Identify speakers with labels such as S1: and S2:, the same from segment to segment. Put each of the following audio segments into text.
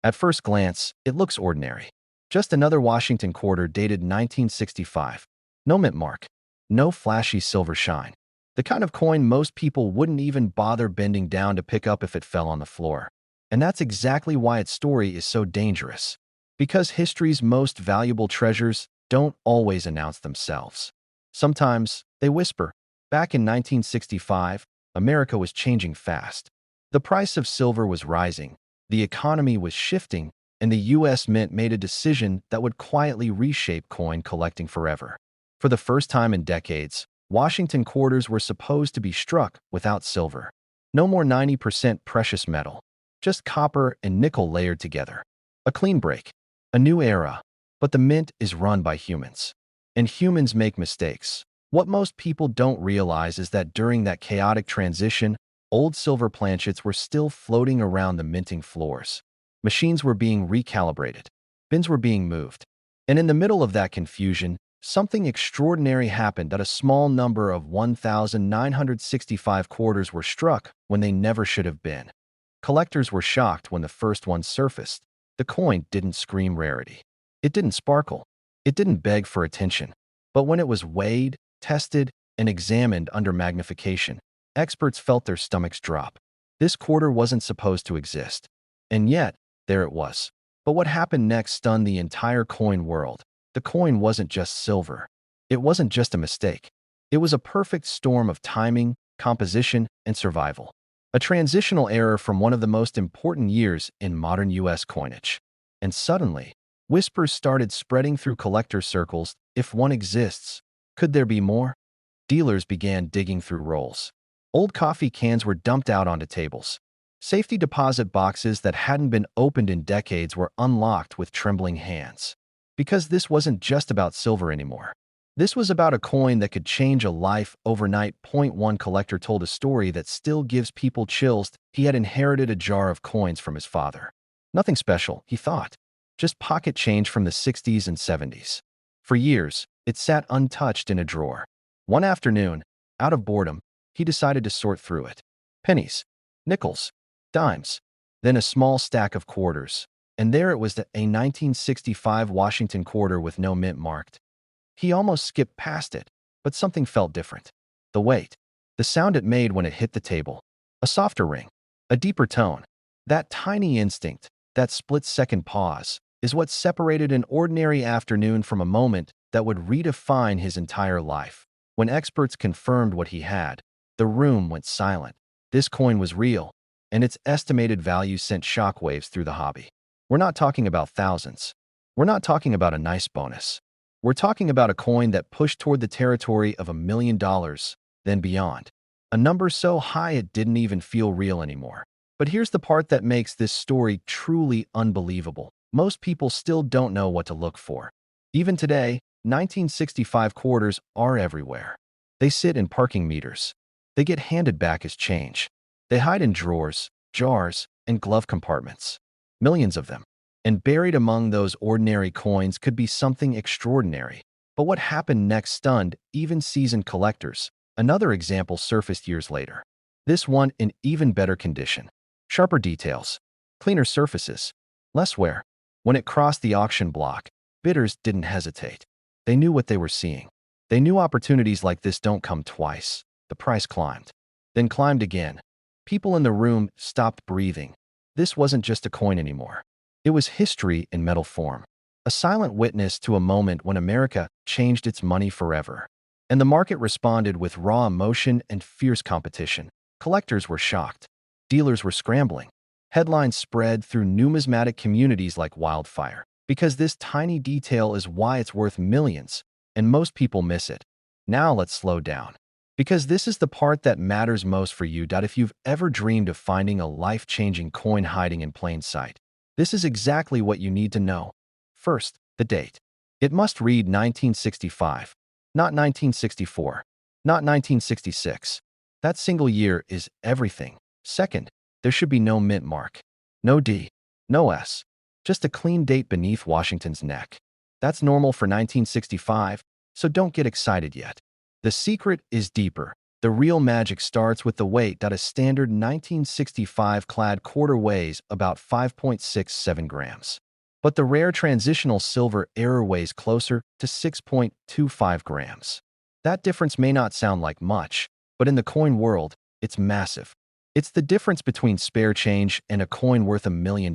S1: At first glance, it looks ordinary. Just another Washington quarter dated 1965. No mint mark. No flashy silver shine. The kind of coin most people wouldn't even bother bending down to pick up if it fell on the floor. And that's exactly why its story is so dangerous. Because history's most valuable treasures don't always announce themselves. Sometimes they whisper. Back in 1965, America was changing fast. The price of silver was rising, the economy was shifting, and the U.S. Mint made a decision that would quietly reshape coin collecting forever. For the first time in decades, Washington quarters were supposed to be struck without silver. No more 90% precious metal, just copper and nickel layered together. A clean break, a new era. But the mint is run by humans. And humans make mistakes. What most people don't realize is that during that chaotic transition, old silver planchets were still floating around the minting floors. Machines were being recalibrated. Bins were being moved. And in the middle of that confusion, something extraordinary happened that a small number of 1,965 quarters were struck when they never should have been. Collectors were shocked when the first one surfaced. The coin didn't scream rarity. It didn't sparkle. It didn't beg for attention. But when it was weighed, tested, and examined under magnification, experts felt their stomachs drop. This quarter wasn't supposed to exist. And yet, there it was. But what happened next stunned the entire coin world. The coin wasn't just silver. It wasn't just a mistake. It was a perfect storm of timing, composition, and survival. A transitional error from one of the most important years in modern U.S. coinage. And suddenly, whispers started spreading through collector circles. If one exists, could there be more? Dealers began digging through rolls. Old coffee cans were dumped out onto tables. Safety deposit boxes that hadn't been opened in decades were unlocked with trembling hands. Because this wasn't just about silver anymore. This was about a coin that could change a life overnight. One collector told a story that still gives people chills. He had inherited a jar of coins from his father. Nothing special, he thought. Just pocket change from the 60s and 70s. For years, it sat untouched in a drawer. One afternoon, out of boredom, he decided to sort through it. Pennies, nickels, dimes, then a small stack of quarters. And there it was, a 1965 Washington quarter with no mint marked. He almost skipped past it, but something felt different. The weight, the sound it made when it hit the table. A softer ring, a deeper tone. That tiny instinct, that split-second pause, is what separated an ordinary afternoon from a moment that would redefine his entire life. When experts confirmed what he had, the room went silent. This coin was real, and its estimated value sent shockwaves through the hobby. We're not talking about thousands. We're not talking about a nice bonus. We're talking about a coin that pushed toward the territory of $1 million, then beyond. A number so high it didn't even feel real anymore. But here's the part that makes this story truly unbelievable. Most people still don't know what to look for. Even today, 1965 quarters are everywhere. They sit in parking meters. They get handed back as change. They hide in drawers, jars, and glove compartments. Millions of them. And buried among those ordinary coins could be something extraordinary. But what happened next stunned even seasoned collectors. Another example surfaced years later. This one in even better condition. Sharper details, cleaner surfaces, less wear. When it crossed the auction block, bidders didn't hesitate. They knew what they were seeing. They knew opportunities like this don't come twice. The price climbed. Then climbed again. People in the room stopped breathing. This wasn't just a coin anymore. It was history in metal form. A silent witness to a moment when America changed its money forever. And the market responded with raw emotion and fierce competition. Collectors were shocked. Dealers were scrambling. Headlines spread through numismatic communities like wildfire. Because this tiny detail is why it's worth millions, and most people miss it. Now let's slow down. Because this is the part that matters most for you. If you've ever dreamed of finding a life-changing coin hiding in plain sight, this is exactly what you need to know. First, the date. It must read 1965, not 1964, not 1966. That single year is everything. Second, there should be no mint mark. No D, no S. Just a clean date beneath Washington's neck. That's normal for 1965, so don't get excited yet. The secret is deeper. The real magic starts with the weight. A standard 1965 clad quarter weighs about 5.67 grams. But the rare transitional silver error weighs closer to 6.25 grams. That difference may not sound like much, but in the coin world, it's massive. It's the difference between spare change and a coin worth $1 million.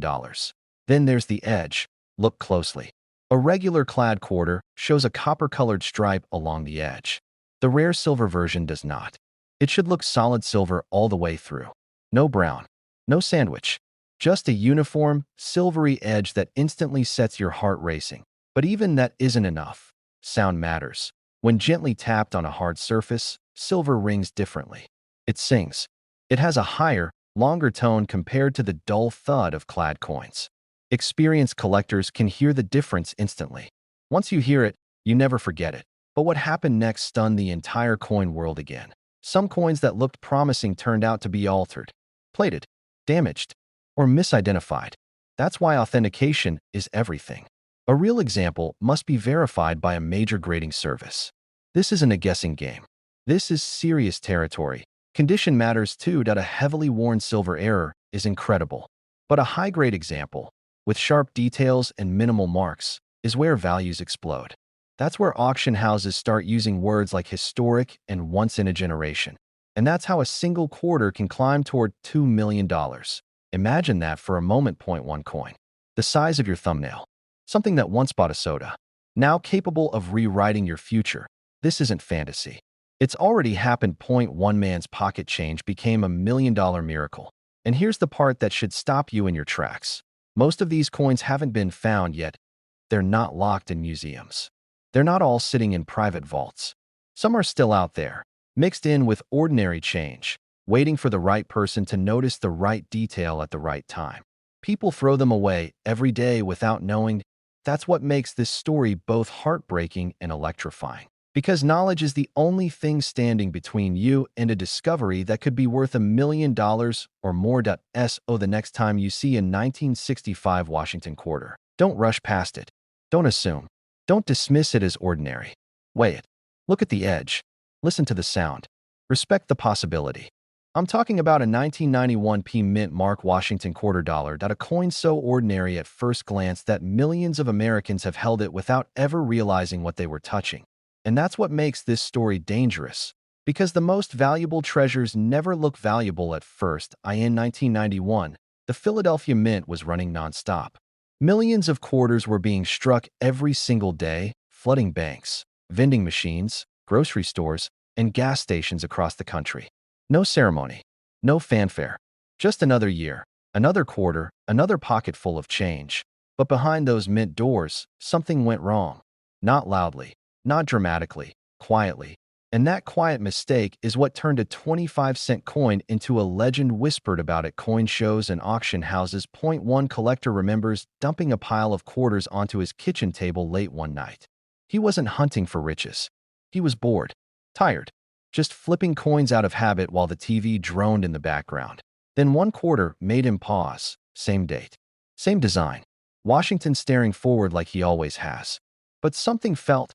S1: Then there's the edge. Look closely. A regular clad quarter shows a copper-colored stripe along the edge. The rare silver version does not. It should look solid silver all the way through. No brown. No sandwich. Just a uniform, silvery edge that instantly sets your heart racing. But even that isn't enough. Sound matters. When gently tapped on a hard surface, silver rings differently. It sings. It has a higher, longer tone compared to the dull thud of clad coins. Experienced collectors can hear the difference instantly. Once you hear it, you never forget it. But what happened next stunned the entire coin world again. Some coins that looked promising turned out to be altered, plated, damaged, or misidentified. That's why authentication is everything. A real example must be verified by a major grading service. This isn't a guessing game. This is serious territory. Condition matters too. A heavily worn silver error is incredible. But a high-grade example, with sharp details and minimal marks, is where values explode. That's where auction houses start using words like historic and once in a generation. And that's how a single quarter can climb toward $2 million. Imagine that for a moment. One coin. The size of your thumbnail. Something that once bought a soda. Now capable of rewriting your future. This isn't fantasy. It's already happened. One man's pocket change became $1 million miracle. And here's the part that should stop you in your tracks. Most of these coins haven't been found yet. They're not locked in museums. They're not all sitting in private vaults. Some are still out there, mixed in with ordinary change, waiting for the right person to notice the right detail at the right time. People throw them away every day without knowing. That's what makes this story both heartbreaking and electrifying. Because knowledge is the only thing standing between you and a discovery that could be worth $1 million or more. So the next time you see a 1965 Washington quarter, don't rush past it. Don't assume. Don't dismiss it as ordinary. Weigh it. Look at the edge. Listen to the sound. Respect the possibility. I'm talking about a 1991 P Mint Mark Washington quarter dollar. A coin so ordinary at first glance that millions of Americans have held it without ever realizing what they were touching. And that's what makes this story dangerous. Because the most valuable treasures never look valuable at first. In 1991, the Philadelphia Mint was running nonstop. Millions of quarters were being struck every single day, flooding banks, vending machines, grocery stores, and gas stations across the country. No ceremony, no fanfare. Just another year, another quarter, another pocket full of change. But behind those mint doors, something went wrong. Not loudly, not dramatically, quietly. And that quiet mistake is what turned a 25-cent coin into a legend whispered about at coin shows and auction houses. One collector remembers dumping a pile of quarters onto his kitchen table late one night. He wasn't hunting for riches. He was bored, tired, just flipping coins out of habit while the TV droned in the background. Then one quarter made him pause. Same date, same design. Washington staring forward like he always has. But something felt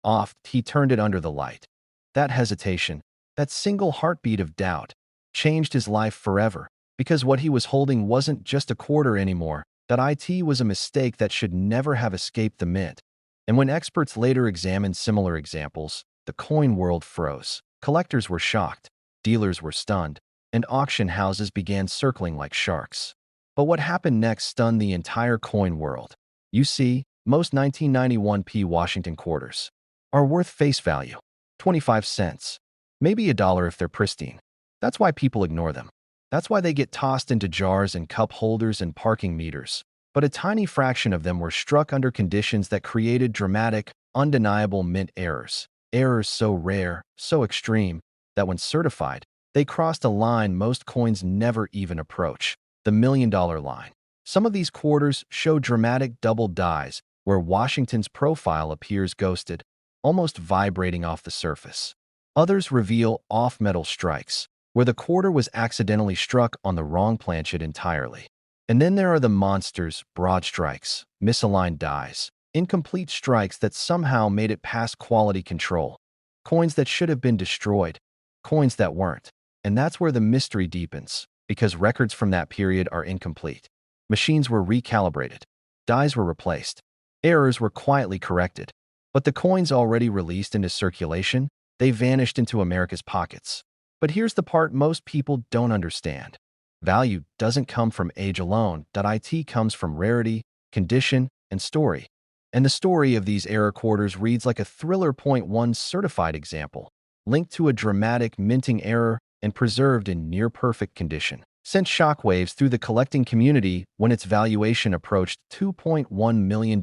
S1: off. He turned it under the light. That hesitation, that single heartbeat of doubt, changed his life forever, because what he was holding wasn't just a quarter anymore. That it was a mistake that should never have escaped the mint. And when experts later examined similar examples, the coin world froze. Collectors were shocked, dealers were stunned, and auction houses began circling like sharks. But what happened next stunned the entire coin world. You see, most 1991 P Washington quarters are worth face value. 25 cents. Maybe $1 if they're pristine. That's why people ignore them. That's why they get tossed into jars and cup holders and parking meters. But a tiny fraction of them were struck under conditions that created dramatic, undeniable mint errors. Errors so rare, so extreme, that when certified, they crossed a line most coins never even approach. The $1 million line. Some of these quarters show dramatic double dies, where Washington's profile appears ghosted, almost vibrating off the surface. Others reveal off-metal strikes, where the quarter was accidentally struck on the wrong planchet entirely. And then there are the monsters, broad strikes, misaligned dies, incomplete strikes that somehow made it past quality control. Coins that should have been destroyed, coins that weren't. And that's where the mystery deepens, because records from that period are incomplete. Machines were recalibrated. Dies were replaced. Errors were quietly corrected. But the coins already released into circulation, they vanished into America's pockets. But here's the part most people don't understand. Value doesn't come from age alone. It comes from rarity, condition, and story. And the story of these error quarters reads like a Thriller Point 1 certified example, linked to a dramatic minting error and preserved in near-perfect condition. Sent shockwaves through the collecting community when its valuation approached $2.1 million.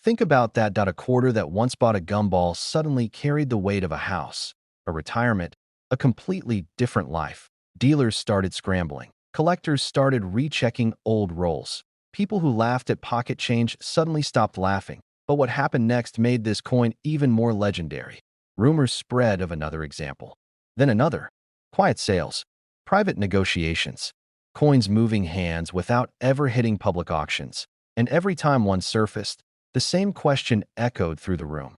S1: Think about that. A quarter that once bought a gumball suddenly carried the weight of a house, a retirement, a completely different life. Dealers started scrambling. Collectors started rechecking old rolls. People who laughed at pocket change suddenly stopped laughing. But what happened next made this coin even more legendary. Rumors spread of another example. Then another. Quiet sales. Private negotiations. Coins moving hands without ever hitting public auctions. And every time one surfaced, the same question echoed through the room.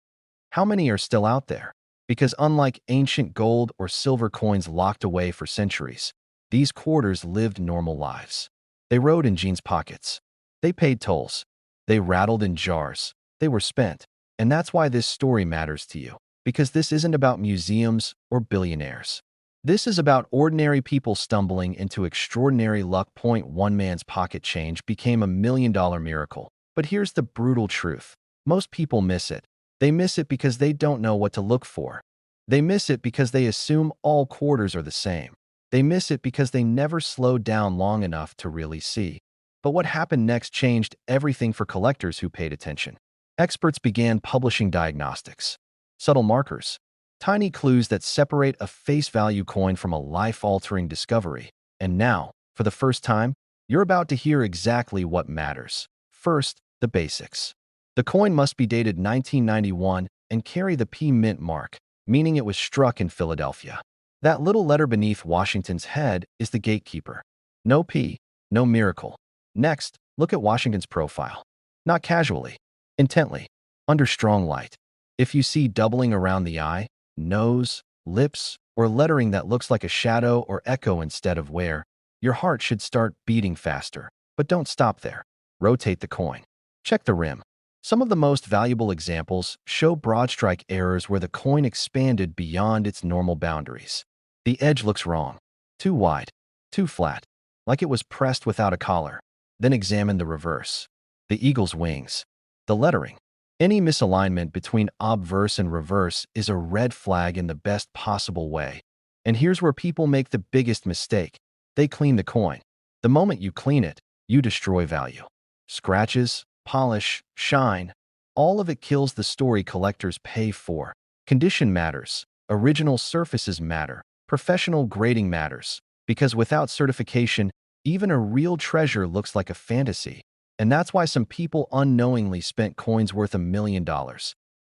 S1: How many are still out there? Because unlike ancient gold or silver coins locked away for centuries, these quarters lived normal lives. They rode in jeans pockets. They paid tolls. They rattled in jars. They were spent. And that's why this story matters to you. Because this isn't about museums or billionaires. This is about ordinary people stumbling into extraordinary luck. One man's pocket change became $1 million miracle. But here's the brutal truth. Most people miss it. They miss it because they don't know what to look for. They miss it because they assume all quarters are the same. They miss it because they never slowed down long enough to really see. But what happened next changed everything for collectors who paid attention. Experts began publishing diagnostics, subtle markers, tiny clues that separate a face value coin from a life-altering discovery. And now, for the first time, you're about to hear exactly what matters. First, the basics. The coin must be dated 1991 and carry the P Mint mark, meaning it was struck in Philadelphia. That little letter beneath Washington's head is the gatekeeper. No P, no miracle. Next, look at Washington's profile. Not casually, intently, under strong light. If you see doubling around the eye, nose, lips, or lettering that looks like a shadow or echo instead of where, your heart should start beating faster. But don't stop there. Rotate the coin. Check the rim. Some of the most valuable examples show broad strike errors where the coin expanded beyond its normal boundaries. The edge looks wrong. Too wide. Too flat. Like it was pressed without a collar. Then examine the reverse. The eagle's wings. The lettering. Any misalignment between obverse and reverse is a red flag in the best possible way. And here's where people make the biggest mistake. They clean the coin. The moment you clean it, you destroy value. Scratches, polish, shine, all of it kills the story collectors pay for. Condition matters. Original surfaces matter. Professional grading matters. Because without certification, even a real treasure looks like a fantasy. And that's why some people unknowingly spent coins worth $1 million.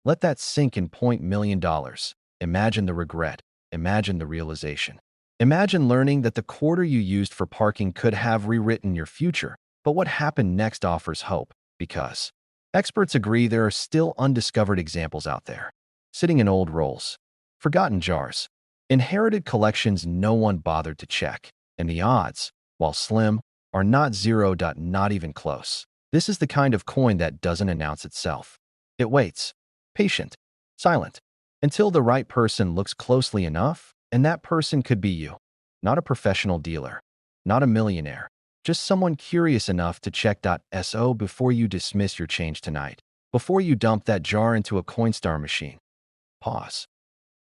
S1: Let that sink in $1 million. Imagine the regret. Imagine the realization. Imagine learning that the quarter you used for parking could have rewritten your future. But what happened next offers hope, because experts agree there are still undiscovered examples out there, sitting in old rolls, forgotten jars, inherited collections no one bothered to check. And the odds, while slim, are not zero. Not even close. This is the kind of coin that doesn't announce itself. It waits, patient, silent, until the right person looks closely enough, and that person could be you. Not a professional dealer, not a millionaire, just someone curious enough to check. So before you dismiss your change tonight, before you dump that jar into a Coinstar machine, pause.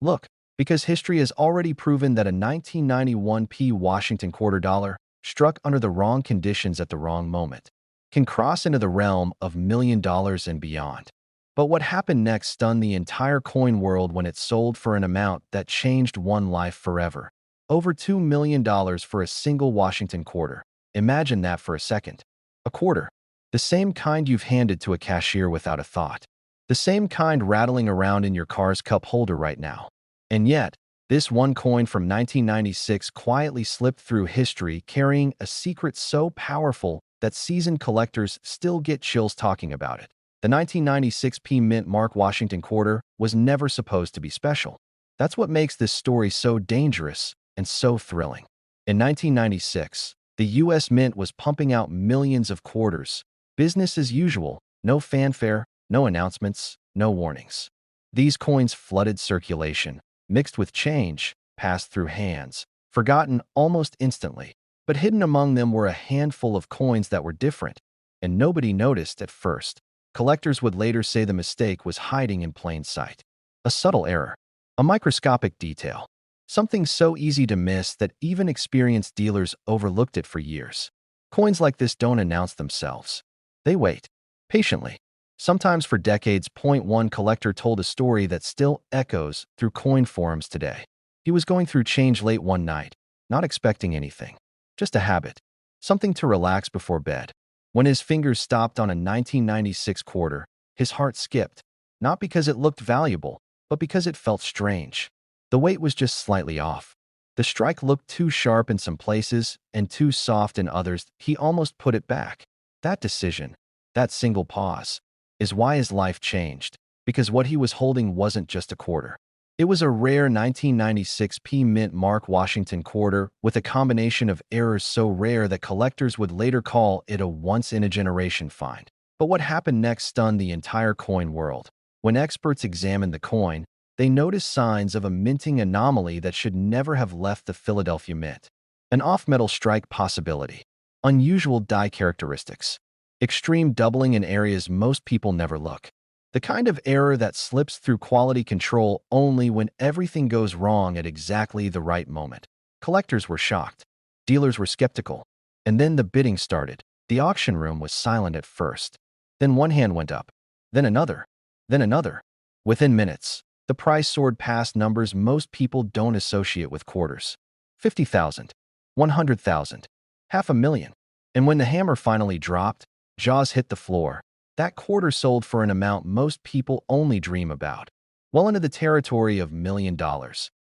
S1: Look, because history has already proven that a 1991 P Washington quarter dollar, struck under the wrong conditions at the wrong moment, can cross into the realm of $1 million and beyond. But what happened next stunned the entire coin world when it sold for an amount that changed one life forever. Over $2 million for a single Washington quarter. Imagine that for a second. A quarter. The same kind you've handed to a cashier without a thought. The same kind rattling around in your car's cup holder right now. And yet, this one coin from 1996 quietly slipped through history carrying a secret so powerful that seasoned collectors still get chills talking about it. The 1996 P Mint Mark Washington quarter was never supposed to be special. That's what makes this story so dangerous and so thrilling. In 1996, the U.S. Mint was pumping out millions of quarters. Business as usual, no fanfare, no announcements, no warnings. These coins flooded circulation, mixed with change, passed through hands, forgotten almost instantly. But hidden among them were a handful of coins that were different, and nobody noticed at first. Collectors would later say the mistake was hiding in plain sight. A subtle error, a microscopic detail, something so easy to miss that even experienced dealers overlooked it for years. Coins like this don't announce themselves. They wait, patiently. Sometimes for decades. One collector told a story that still echoes through coin forums today. He was going through change late one night, not expecting anything. Just a habit, something to relax before bed. When his fingers stopped on a 1996 quarter, his heart skipped, not because it looked valuable, but because it felt strange. The weight was just slightly off. The strike looked too sharp in some places and too soft in others. He almost put it back. That decision, that single pause, is why his life changed, because what he was holding wasn't just a quarter. It was a rare 1996 P Mint Mark Washington quarter with a combination of errors so rare that collectors would later call it a once-in-a-generation find. But what happened next stunned the entire coin world. When experts examined the coin, they noticed signs of a minting anomaly that should never have left the Philadelphia Mint. An off-metal strike possibility, unusual die characteristics, extreme doubling in areas most people never look. The kind of error that slips through quality control only when everything goes wrong at exactly the right moment. Collectors were shocked. Dealers were skeptical. And then the bidding started. The auction room was silent at first. Then one hand went up. Then another. Then another. Within minutes, the price soared past numbers most people don't associate with quarters. 50,000, 100,000, $500,000. And when the hammer finally dropped, jaws hit the floor. That quarter sold for an amount most people only dream about, well into the territory of $1 million.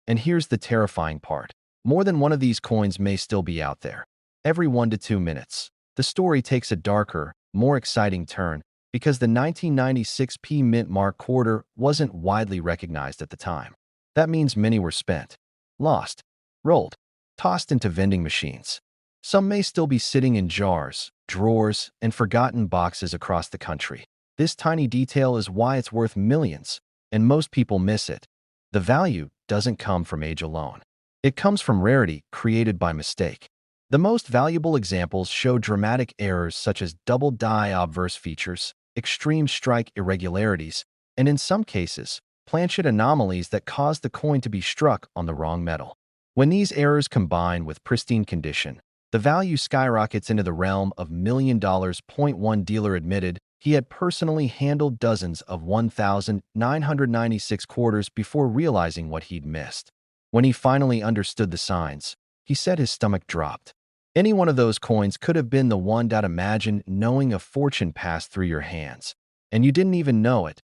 S1: And here's the terrifying part. More than one of these coins may still be out there. Every 1 to 2 minutes, the story takes a darker, more exciting turn because the 1996 P Mint Mark quarter wasn't widely recognized at the time. That means many were spent, lost, rolled, tossed into vending machines. Some may still be sitting in jars, drawers, and forgotten boxes across the country. This tiny detail is why it's worth millions, and most people miss it. The value doesn't come from age alone. It comes from rarity created by mistake. The most valuable examples show dramatic errors such as double die obverse features, extreme strike irregularities, and in some cases, planchet anomalies that cause the coin to be struck on the wrong metal. When these errors combine with pristine condition, the value skyrockets into the realm of $1 million. One dealer admitted he had personally handled dozens of 1,996 quarters before realizing what he'd missed. When he finally understood the signs, he said his stomach dropped. Any one of those coins could have been the one. Imagine knowing a fortune passed through your hands, and you didn't even know it.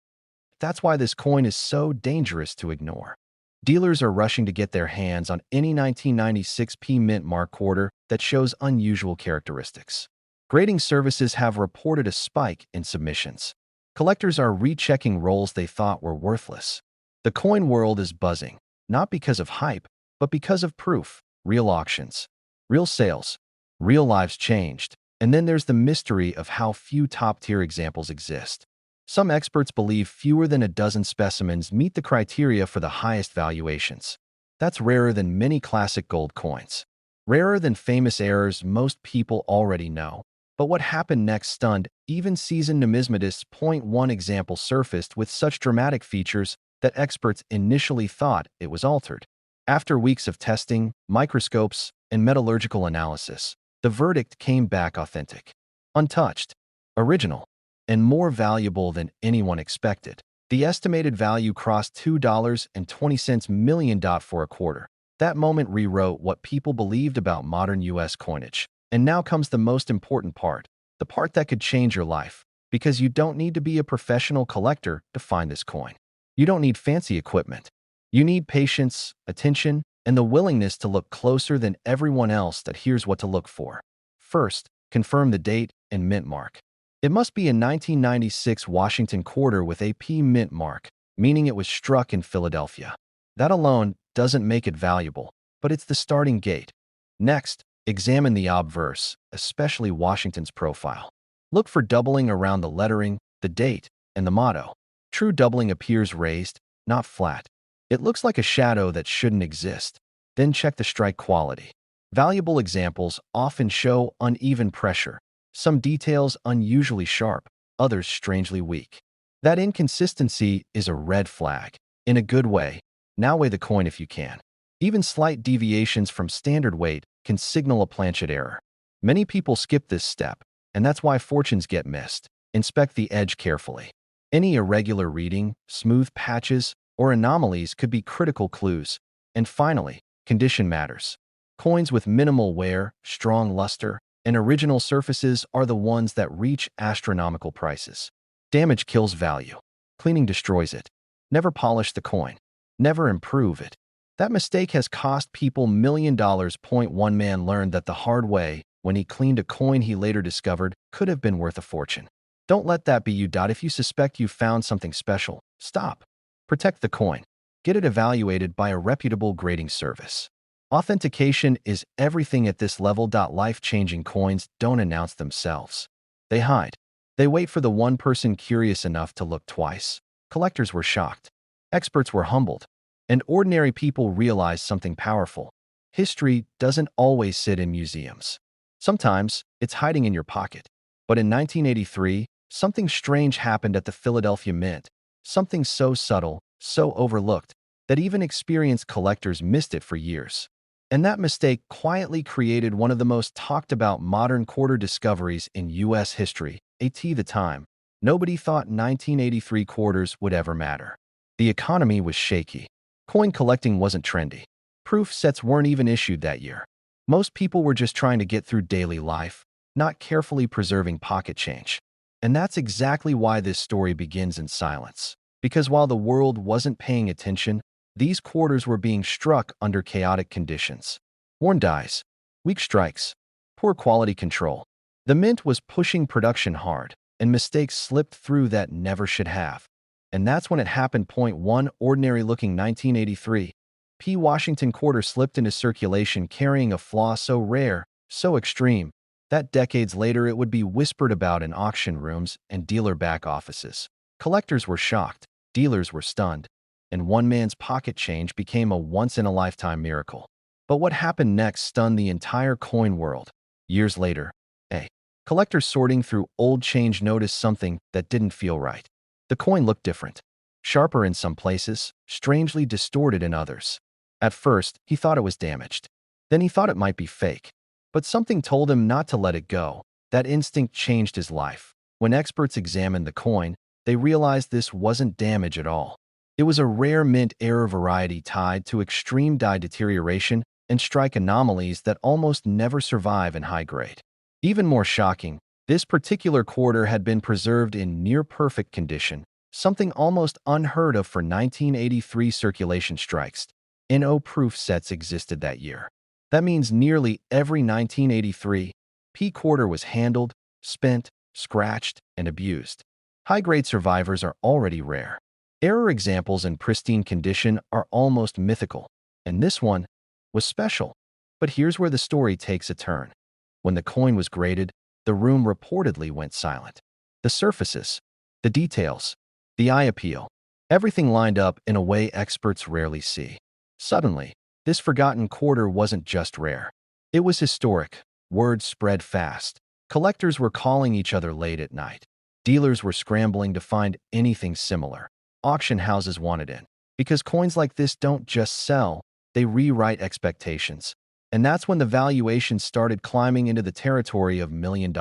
S1: That's why this coin is so dangerous to ignore. Dealers are rushing to get their hands on any 1996 P Mint Mark quarter that shows unusual characteristics. Grading services have reported a spike in submissions. Collectors are rechecking rolls they thought were worthless. The coin world is buzzing, not because of hype, but because of proof, real auctions, real sales, real lives changed. And then there's the mystery of how few top-tier examples exist. Some experts believe fewer than a dozen specimens meet the criteria for the highest valuations. That's rarer than many classic gold coins. Rarer than famous errors most people already know. But what happened next stunned even seasoned numismatists. One example surfaced with such dramatic features that experts initially thought it was altered. After weeks of testing, microscopes, and metallurgical analysis, the verdict came back authentic, untouched, original, and more valuable than anyone expected. The estimated value crossed $2.20 million for a quarter. That moment rewrote what people believed about modern U.S. coinage. And now comes the most important part, the part that could change your life. Because you don't need to be a professional collector to find this coin. You don't need fancy equipment. You need patience, attention, and the willingness to look closer than everyone else. Here's what to look for. First, confirm the date and mint mark. It must be a 1996 Washington quarter with a P Mint Mark, meaning it was struck in Philadelphia. That alone doesn't make it valuable, but it's the starting gate. Next, examine the obverse, especially Washington's profile. Look for doubling around the lettering, the date, and the motto. True doubling appears raised, not flat. It looks like a shadow that shouldn't exist. Then check the strike quality. Valuable examples often show uneven pressure, some details unusually sharp, others strangely weak. That inconsistency is a red flag. In a good way, now weigh the coin if you can. Even slight deviations from standard weight can signal a planchet error. Many people skip this step, and that's why fortunes get missed. Inspect the edge carefully. Any irregular reading, smooth patches, or anomalies could be critical clues. And finally, condition matters. Coins with minimal wear, strong luster, and original surfaces are the ones that reach astronomical prices. Damage kills value. Cleaning destroys it. Never polish the coin. Never improve it. That mistake has cost people $1 million. One man learned that the hard way when he cleaned a coin he later discovered could have been worth a fortune. Don't let that be you. If you suspect you found something special, stop. Protect the coin. Get it evaluated by a reputable grading service. Authentication is everything at this level. Life-changing coins don't announce themselves. They hide. They wait for the one person curious enough to look twice. Collectors were shocked. Experts were humbled. And ordinary people realized something powerful. History doesn't always sit in museums. Sometimes it's hiding in your pocket. But in 1983, something strange happened at the Philadelphia Mint. Something so subtle, so overlooked, that even experienced collectors missed it for years. And that mistake quietly created one of the most talked about modern quarter discoveries in U.S. history. At the time, nobody thought 1983 quarters would ever matter. The economy was shaky. Coin collecting wasn't trendy. Proof sets weren't even issued that year. Most people were just trying to get through daily life, not carefully preserving pocket change. And that's exactly why this story begins in silence. Because while the world wasn't paying attention, these quarters were being struck under chaotic conditions. Worn dies, weak strikes, poor quality control. The mint was pushing production hard, and mistakes slipped through that never should have. And that's when it happened. Point 1. Ordinary-looking 1983. P. Washington quarter slipped into circulation carrying a flaw so rare, so extreme, that decades later it would be whispered about in auction rooms and dealer back offices. Collectors were shocked, dealers were stunned, and one man's pocket change became a once-in-a-lifetime miracle. But what happened next stunned the entire coin world. Years later, a collector sorting through old change noticed something that didn't feel right. The coin looked different, sharper in some places, strangely distorted in others. At first, he thought it was damaged. Then he thought it might be fake. But something told him not to let it go. That instinct changed his life. When experts examined the coin, they realized this wasn't damage at all. It was a rare mint error variety tied to extreme die deterioration and strike anomalies that almost never survive in high grade. Even more shocking, this particular quarter had been preserved in near-perfect condition, something almost unheard of for 1983 circulation strikes. No proof sets existed that year. That means nearly every 1983 P quarter was handled, spent, scratched, and abused. High-grade survivors are already rare. Error examples in pristine condition are almost mythical, and this one was special. But here's where the story takes a turn. When the coin was graded, the room reportedly went silent. The surfaces, the details, the eye appeal, everything lined up in a way experts rarely see. Suddenly, this forgotten quarter wasn't just rare. It was historic. Word spread fast. Collectors were calling each other late at night. Dealers were scrambling to find anything similar. Auction houses wanted in. Because coins like this don't just sell, they rewrite expectations. And that's when the valuation started climbing into the territory of $1 million.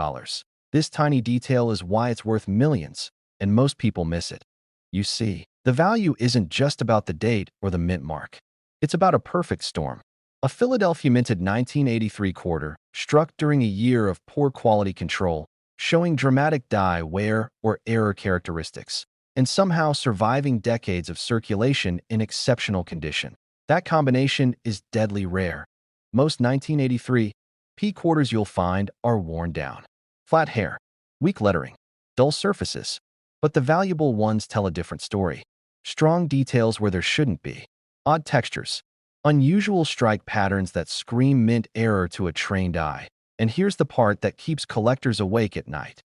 S1: This tiny detail is why it's worth millions, and most people miss it. You see, the value isn't just about the date or the mint mark. It's about a perfect storm. A Philadelphia minted 1983 quarter, struck during a year of poor quality control, showing dramatic die wear or error characteristics, and somehow surviving decades of circulation in exceptional condition. That combination is deadly rare. Most 1983 P quarters you'll find are worn down. Flat hair, weak lettering, dull surfaces. But the valuable ones tell a different story. Strong details where there shouldn't be. Odd textures. Unusual strike patterns that scream mint error to a trained eye. And here's the part that keeps collectors awake at night.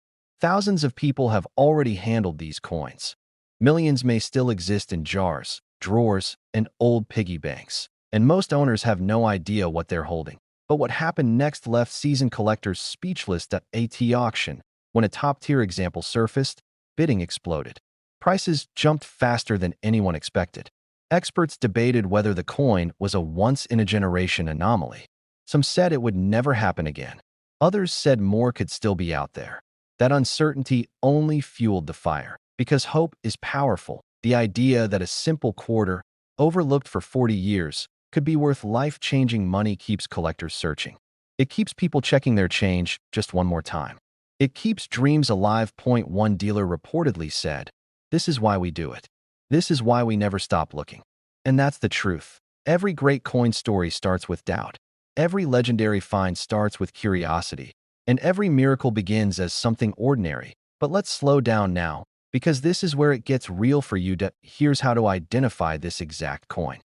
S1: Thousands of people have already handled these coins. Millions may still exist in jars, drawers, and old piggy banks. And most owners have no idea what they're holding. But what happened next left seasoned collectors speechless at AT auction. When a top-tier example surfaced, bidding exploded. Prices jumped faster than anyone expected. Experts debated whether the coin was a once-in-a-generation anomaly. Some said it would never happen again. Others said more could still be out there. That uncertainty only fueled the fire. Because hope is powerful, the idea that a simple quarter, overlooked for 40 years, could be worth life-changing money keeps collectors searching. It keeps people checking their change just one more time. It keeps dreams alive. One dealer reportedly said, "This is why we do it. This is why we never stop looking." And that's the truth. Every great coin story starts with doubt. Every legendary find starts with curiosity. And every miracle begins as something ordinary. But let's slow down now, because this is where it gets real for you. Here's how to identify this exact coin.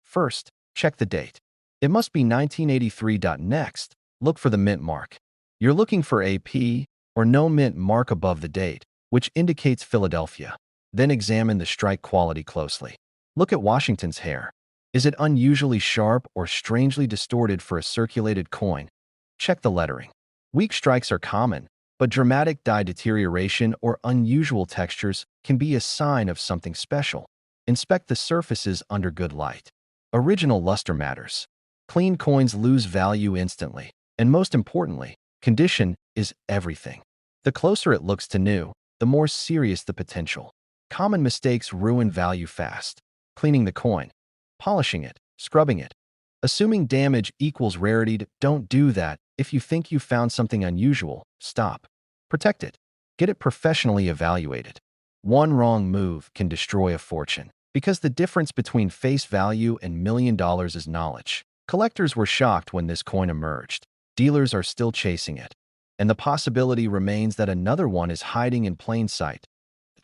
S1: First, check the date. It must be 1983. Next, look for the mint mark. You're looking for AP or no mint mark above the date, which indicates Philadelphia. Then examine the strike quality closely. Look at Washington's hair. Is it unusually sharp or strangely distorted for a circulated coin? Check the lettering. Weak strikes are common, but dramatic die deterioration or unusual textures can be a sign of something special. Inspect the surfaces under good light. Original luster matters. Clean coins lose value instantly. And most importantly, condition is everything. The closer it looks to new, the more serious the potential. Common mistakes ruin value fast. Cleaning the coin, polishing it, scrubbing it. Assuming damage equals rarity. Don't do that. If you think you found something unusual, stop. Protect it. Get it professionally evaluated. One wrong move can destroy a fortune. Because the difference between face value and $1 million is knowledge. Collectors were shocked when this coin emerged. Dealers are still chasing it. And the possibility remains that another one is hiding in plain sight.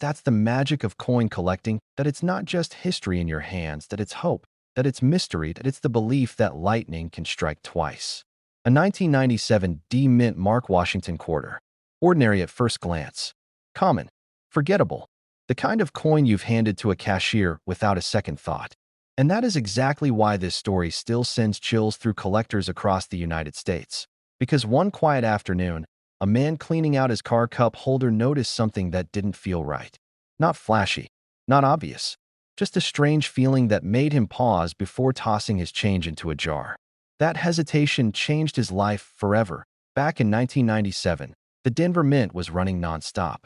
S1: That's the magic of coin collecting, that it's not just history in your hands, that it's hope, that it's mystery, that it's the belief that lightning can strike twice. A 1997 D Mint Mark Washington quarter. Ordinary at first glance. Common. Forgettable. The kind of coin you've handed to a cashier without a second thought. And that is exactly why this story still sends chills through collectors across the United States. Because one quiet afternoon, a man cleaning out his car cup holder noticed something that didn't feel right. Not flashy, not obvious, just a strange feeling that made him pause before tossing his change into a jar. That hesitation changed his life forever. Back in 1997, the Denver Mint was running nonstop.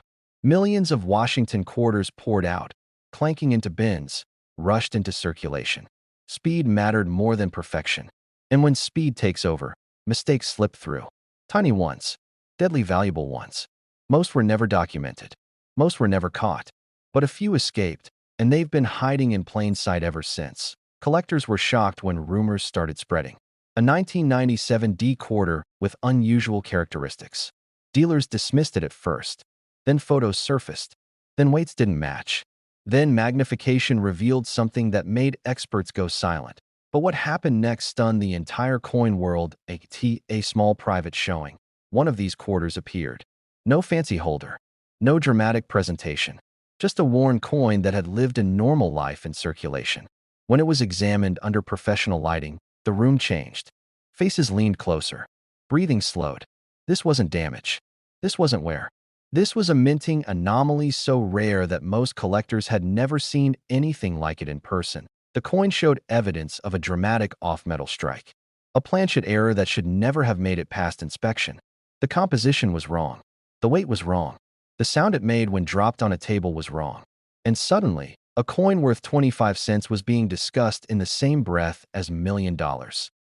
S1: Millions of Washington quarters poured out, clanking into bins, rushed into circulation. Speed mattered more than perfection. And when speed takes over, mistakes slip through. Tiny ones, deadly valuable ones. Most were never documented. Most were never caught. But a few escaped, and they've been hiding in plain sight ever since. Collectors were shocked when rumors started spreading. A 1997 D quarter with unusual characteristics. Dealers dismissed it at first. Then photos surfaced. Then weights didn't match. Then magnification revealed something that made experts go silent. But what happened next stunned the entire coin world. A small private showing. One of these quarters appeared. No fancy holder. No dramatic presentation. Just a worn coin that had lived a normal life in circulation. When it was examined under professional lighting, the room changed. Faces leaned closer. Breathing slowed. This wasn't damage. This wasn't wear. This was a minting anomaly so rare that most collectors had never seen anything like it in person. The coin showed evidence of a dramatic off-metal strike. A planchet error that should never have made it past inspection. The composition was wrong. The weight was wrong. The sound it made when dropped on a table was wrong. And suddenly, a coin worth 25 cents was being discussed in the same breath as $1 million.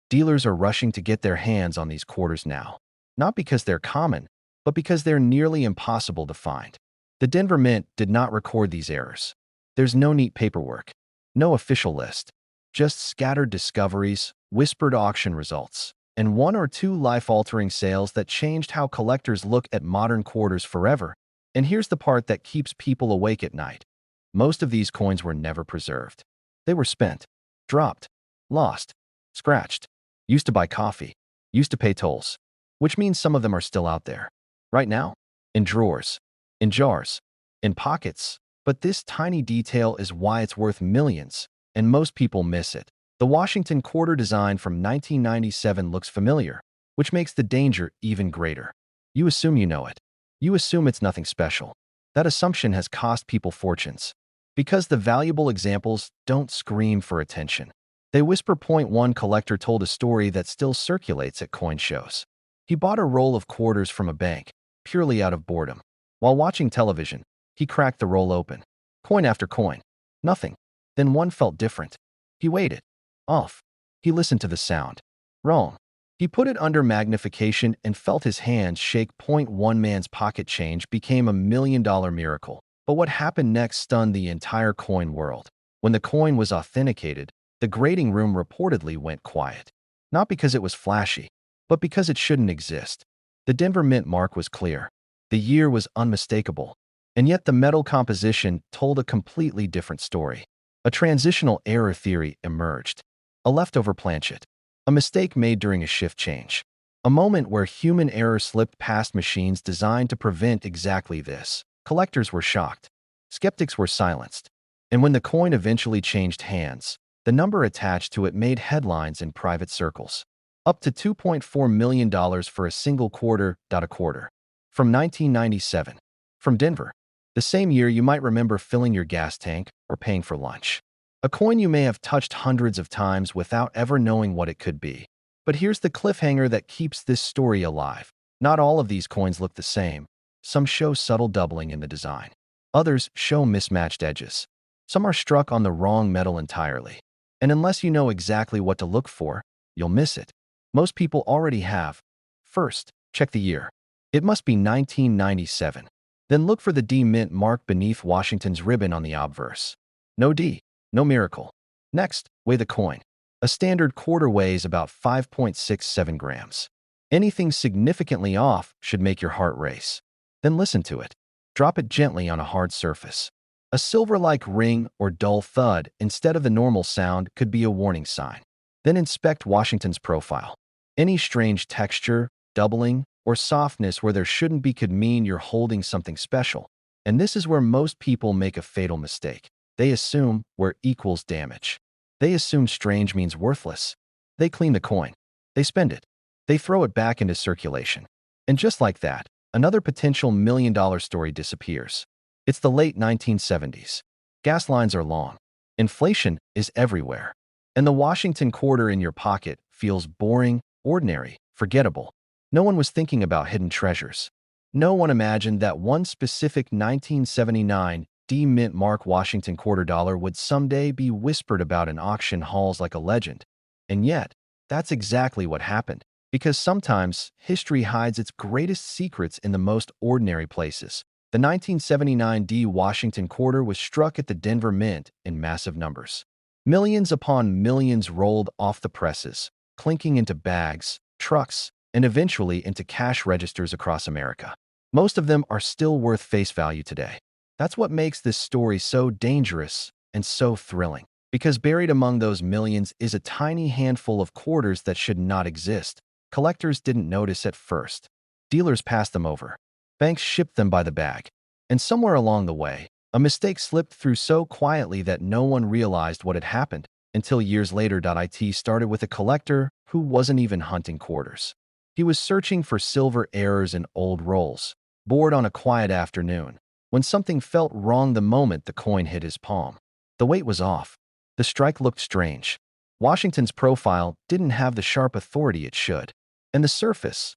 S1: Dealers are rushing to get their hands on these quarters now. Not because they're common, but because they're nearly impossible to find. The Denver Mint did not record these errors. There's no neat paperwork, no official list, just scattered discoveries, whispered auction results, and one or two life-altering sales that changed how collectors look at modern quarters forever. And here's the part that keeps people awake at night. Most of these coins were never preserved. They were spent. Dropped. Lost. Scratched. Used to buy coffee. Used to pay tolls. Which means some of them are still out there. Right now? In drawers. In jars. In pockets. But this tiny detail is why it's worth millions, and most people miss it. The Washington quarter design from 1997 looks familiar, which makes the danger even greater. You assume you know it. You assume it's nothing special. That assumption has cost people fortunes. Because the valuable examples don't scream for attention. They whisper. One collector told a story that still circulates at coin shows. He bought a roll of quarters from a bank, purely out of boredom. While watching television, he cracked the roll open. Coin after coin. Nothing. Then one felt different. He waited. Off. He listened to the sound. Wrong. He put it under magnification and felt his hands shake. One man's pocket change became $1 million miracle. But what happened next stunned the entire coin world. When the coin was authenticated, the grading room reportedly went quiet. Not because it was flashy, but because it shouldn't exist. The Denver Mint mark was clear. The year was unmistakable. And yet the metal composition told a completely different story. A transitional error theory emerged. A leftover planchet. A mistake made during a shift change. A moment where human error slipped past machines designed to prevent exactly this. Collectors were shocked. Skeptics were silenced. And when the coin eventually changed hands, the number attached to it made headlines in private circles. Up to $2.4 million for a single quarter. A quarter. From 1997. From Denver. The same year you might remember filling your gas tank or paying for lunch. A coin you may have touched hundreds of times without ever knowing what it could be. But here's the cliffhanger that keeps this story alive. Not all of these coins look the same. Some show subtle doubling in the design. Others show mismatched edges. Some are struck on the wrong metal entirely. And unless you know exactly what to look for, you'll miss it. Most people already have. First, check the year. It must be 1997. Then look for the D Mint mark beneath Washington's ribbon on the obverse. No D, no miracle. Next, weigh the coin. A standard quarter weighs about 5.67 grams. Anything significantly off should make your heart race. Then listen to it. Drop it gently on a hard surface. A silver-like ring or dull thud instead of the normal sound could be a warning sign. Then inspect Washington's profile. Any strange texture, doubling, or softness where there shouldn't be could mean you're holding something special. And this is where most people make a fatal mistake. They assume where equals damage. They assume strange means worthless. They clean the coin. They spend it. They throw it back into circulation. And just like that, another potential million-dollar story disappears. It's the late 1970s. Gas lines are long. Inflation is everywhere. And the Washington quarter in your pocket feels boring, ordinary, forgettable. No one was thinking about hidden treasures. No one imagined that one specific 1979 D Mint mark Washington quarter dollar would someday be whispered about in auction halls like a legend. And yet, that's exactly what happened. Because sometimes history hides its greatest secrets in the most ordinary places. The 1979 D Washington quarter was struck at the Denver Mint in massive numbers. Millions upon millions rolled off the presses, clinking into bags, trucks, and eventually into cash registers across America. Most of them are still worth face value today. That's what makes this story so dangerous and so thrilling. Because buried among those millions is a tiny handful of quarters that should not exist. Collectors didn't notice at first. Dealers passed them over. Banks shipped them by the bag. And somewhere along the way, a mistake slipped through so quietly that no one realized what had happened until years later. It started with a collector who wasn't even hunting quarters. He was searching for silver errors in old rolls, bored on a quiet afternoon, when something felt wrong the moment the coin hit his palm. The weight was off. The strike looked strange. Washington's profile didn't have the sharp authority it should. And the surface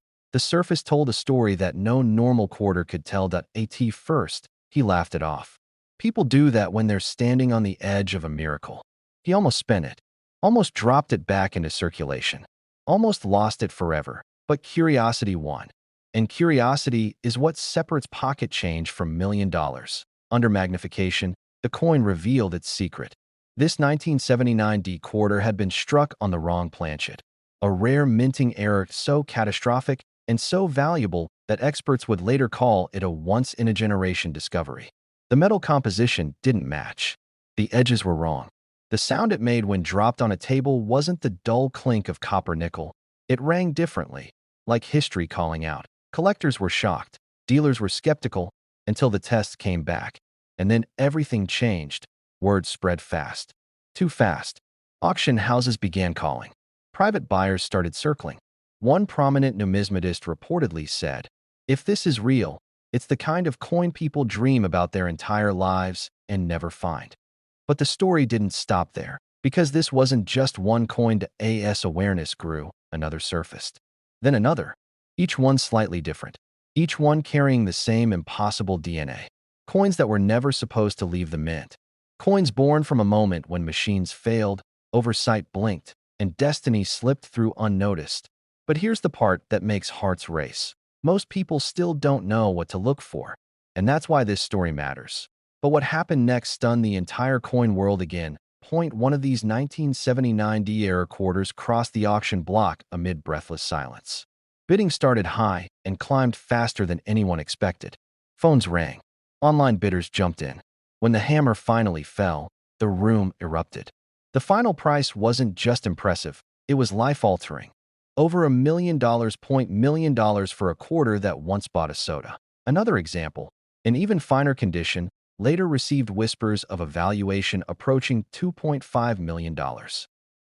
S1: told a story that no normal quarter could tell. At first, he laughed it off. People do that when they're standing on the edge of a miracle. He almost spent it, almost dropped it back into circulation, almost lost it forever. But curiosity won. And curiosity is what separates pocket change from $1 million. Under magnification, the coin revealed its secret. This 1979 D quarter had been struck on the wrong planchet. A rare minting error so catastrophic and so valuable that experts would later call it a once-in-a-generation discovery. The metal composition didn't match. The edges were wrong. The sound it made when dropped on a table wasn't the dull clink of copper nickel. It rang differently, like history calling out. Collectors were shocked. Dealers were skeptical until the tests came back. And then everything changed. Word spread fast. Too fast. Auction houses began calling. Private buyers started circling. One prominent numismatist reportedly said, "If this is real, it's the kind of coin people dream about their entire lives and never find." But the story didn't stop there. Because this wasn't just one coin, as awareness grew, another surfaced. Then another. Each one slightly different. Each one carrying the same impossible DNA. Coins that were never supposed to leave the mint. Coins born from a moment when machines failed, oversight blinked, and destiny slipped through unnoticed. But here's the part that makes hearts race. Most people still don't know what to look for, and that's why this story matters. But what happened next stunned the entire coin world again. One of these 1979 D-era quarters crossed the auction block amid breathless silence. Bidding started high and climbed faster than anyone expected. Phones rang. Online bidders jumped in. When the hammer finally fell, the room erupted. The final price wasn't just impressive, it was life-altering. Over $1 million for a quarter that once bought a soda. Another example, in even finer condition, later received whispers of a valuation approaching $2.5 million.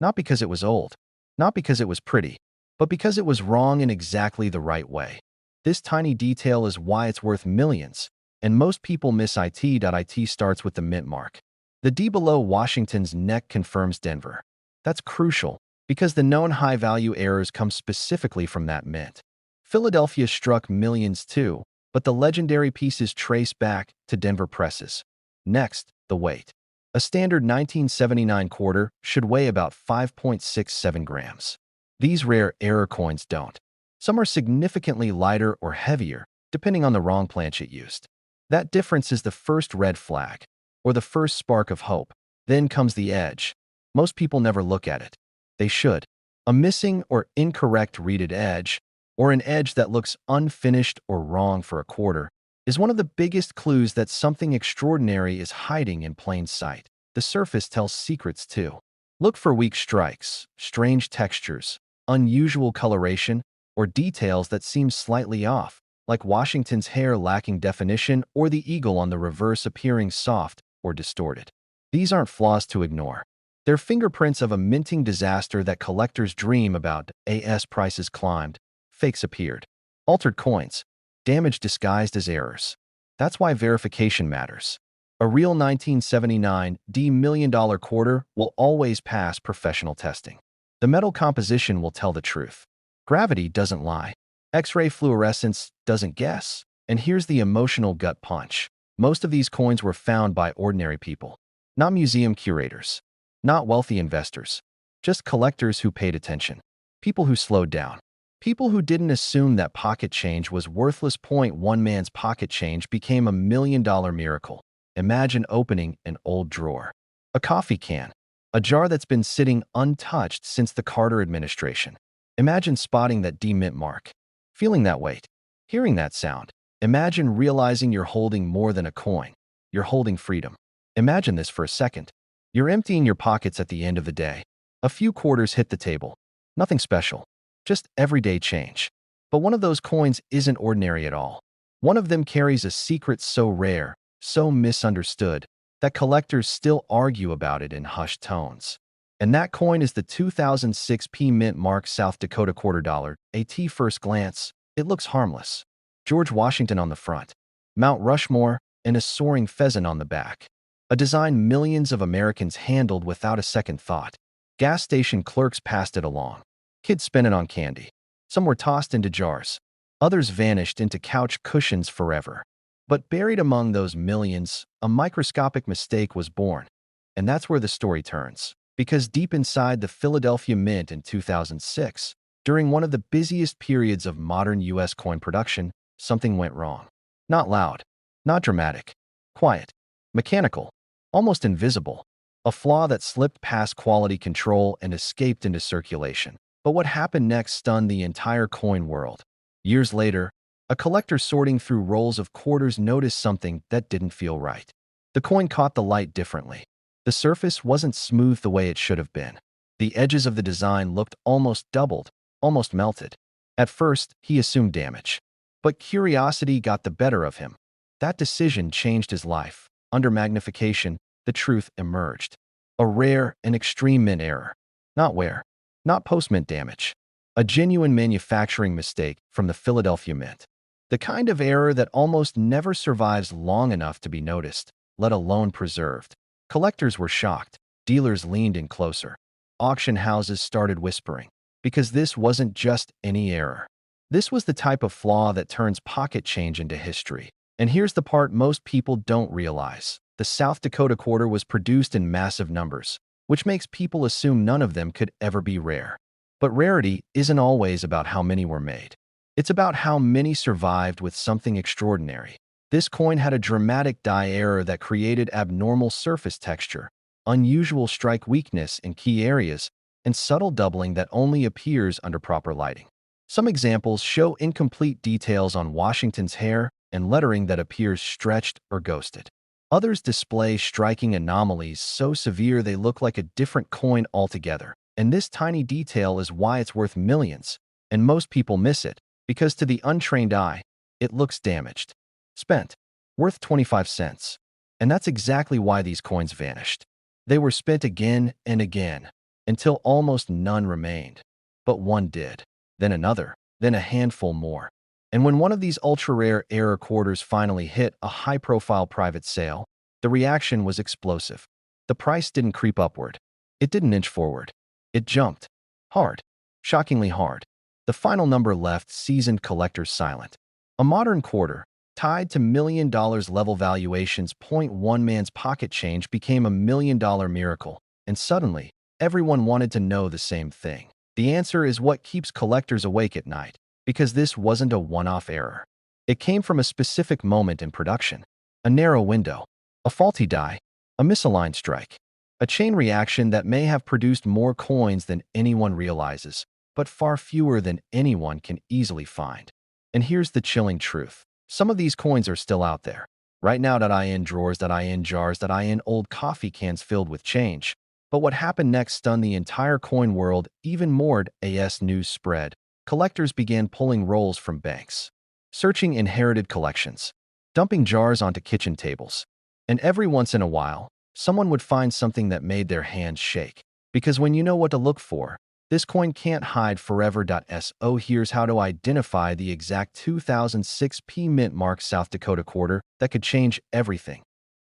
S1: Not because it was old, not because it was pretty, but because it was wrong in exactly the right way. This tiny detail is why it's worth millions, and most people miss it. It starts with the mint mark. The D below Washington's neck confirms Denver. That's crucial, because the known high-value errors come specifically from that mint. Philadelphia struck millions too, but the legendary pieces trace back to Denver presses. Next, the weight. A standard 1979 quarter should weigh about 5.67 grams. These rare error coins don't. Some are significantly lighter or heavier, depending on the wrong planchet used. That difference is the first red flag, or the first spark of hope. Then comes the edge. Most people never look at it. They should. A missing or incorrect reeded edge, or an edge that looks unfinished or wrong for a quarter, is one of the biggest clues that something extraordinary is hiding in plain sight. The surface tells secrets too. Look for weak strikes, strange textures, unusual coloration, or details that seem slightly off, like Washington's hair lacking definition or the eagle on the reverse appearing soft or distorted. These aren't flaws to ignore. They're fingerprints of a minting disaster that collectors dream about. As prices climbed, fakes appeared. Altered coins. Damage disguised as errors. That's why verification matters. A real 1979 D million-dollar quarter will always pass professional testing. The metal composition will tell the truth. Gravity doesn't lie. X-ray fluorescence doesn't guess. And here's the emotional gut punch. Most of these coins were found by ordinary people. Not museum curators. Not wealthy investors. Just collectors who paid attention. People who slowed down. People who didn't assume that pocket change was worthless. One man's pocket change became a $1 million miracle. Imagine opening an old drawer. A coffee can. A jar that's been sitting untouched since the Carter administration. Imagine spotting that D mint mark. Feeling that weight. Hearing that sound. Imagine realizing you're holding more than a coin. You're holding freedom. Imagine this for a second. You're emptying your pockets at the end of the day. A few quarters hit the table. Nothing special. Just everyday change. But one of those coins isn't ordinary at all. One of them carries a secret so rare, so misunderstood, that collectors still argue about it in hushed tones. And that coin is the 2006 P Mint Mark South Dakota quarter dollar. At first glance, it looks harmless. George Washington on the front, Mount Rushmore, and a soaring pheasant on the back. A design millions of Americans handled without a second thought. Gas station clerks passed it along. Kids spent it on candy. Some were tossed into jars. Others vanished into couch cushions forever. But buried among those millions, a microscopic mistake was born. And that's where the story turns. Because deep inside the Philadelphia Mint in 2006, during one of the busiest periods of modern U.S. coin production, something went wrong. Not loud, not dramatic, quiet, mechanical, almost invisible. A flaw that slipped past quality control and escaped into circulation. But what happened next stunned the entire coin world. Years later, a collector sorting through rolls of quarters noticed something that didn't feel right. The coin caught the light differently. The The surface wasn't smooth the way it should have been. The edges of the design looked almost doubled, almost melted. At first, he assumed damage. But curiosity got the better of him. That decision changed his life. Under magnification, the truth emerged. A rare and extreme mint error. Not wear. Not post-mint damage. A genuine manufacturing mistake from the Philadelphia Mint. The kind of error that almost never survives long enough to be noticed, let alone preserved. Collectors were shocked. Dealers leaned in closer. Auction houses started whispering. Because this wasn't just any error. This was the type of flaw that turns pocket change into history. And here's the part most people don't realize. The South Dakota quarter was produced in massive numbers, which makes people assume none of them could ever be rare. But rarity isn't always about how many were made. It's about how many survived with something extraordinary. This coin had a dramatic die error that created abnormal surface texture, unusual strike weakness in key areas, and subtle doubling that only appears under proper lighting. Some examples show incomplete details on Washington's hair and lettering that appears stretched or ghosted. Others display striking anomalies so severe they look like a different coin altogether. And this tiny detail is why it's worth millions, and most people miss it, because to the untrained eye, it looks damaged. Spent. Worth 25 cents. And that's exactly why these coins vanished. They were spent again and again, until almost none remained. But one did. Then another. Then a handful more. And when one of these ultra-rare error quarters finally hit a high-profile private sale, the reaction was explosive. The price didn't creep upward. It didn't inch forward. It jumped. Hard. Shockingly hard. The final number left seasoned collectors silent. A modern quarter, tied to million-dollar level valuations, one man's pocket change became a million-dollar miracle. And suddenly, everyone wanted to know the same thing. The answer is what keeps collectors awake at night, because this wasn't a one-off error. It came from a specific moment in production. A narrow window. A faulty die. A misaligned strike. A chain reaction that may have produced more coins than anyone realizes, but far fewer than anyone can easily find. And here's the chilling truth. Some of these coins are still out there. Right now.in drawers.in jars.in old coffee cans filled with change. But what happened next stunned the entire coin world even more. As news spread, collectors began pulling rolls from banks, searching inherited collections, dumping jars onto kitchen tables. And every once in a while, someone would find something that made their hands shake. Because when you know what to look for, this coin can't hide forever. So here's how to identify the exact 2006 P Mint Mark South Dakota quarter that could change everything.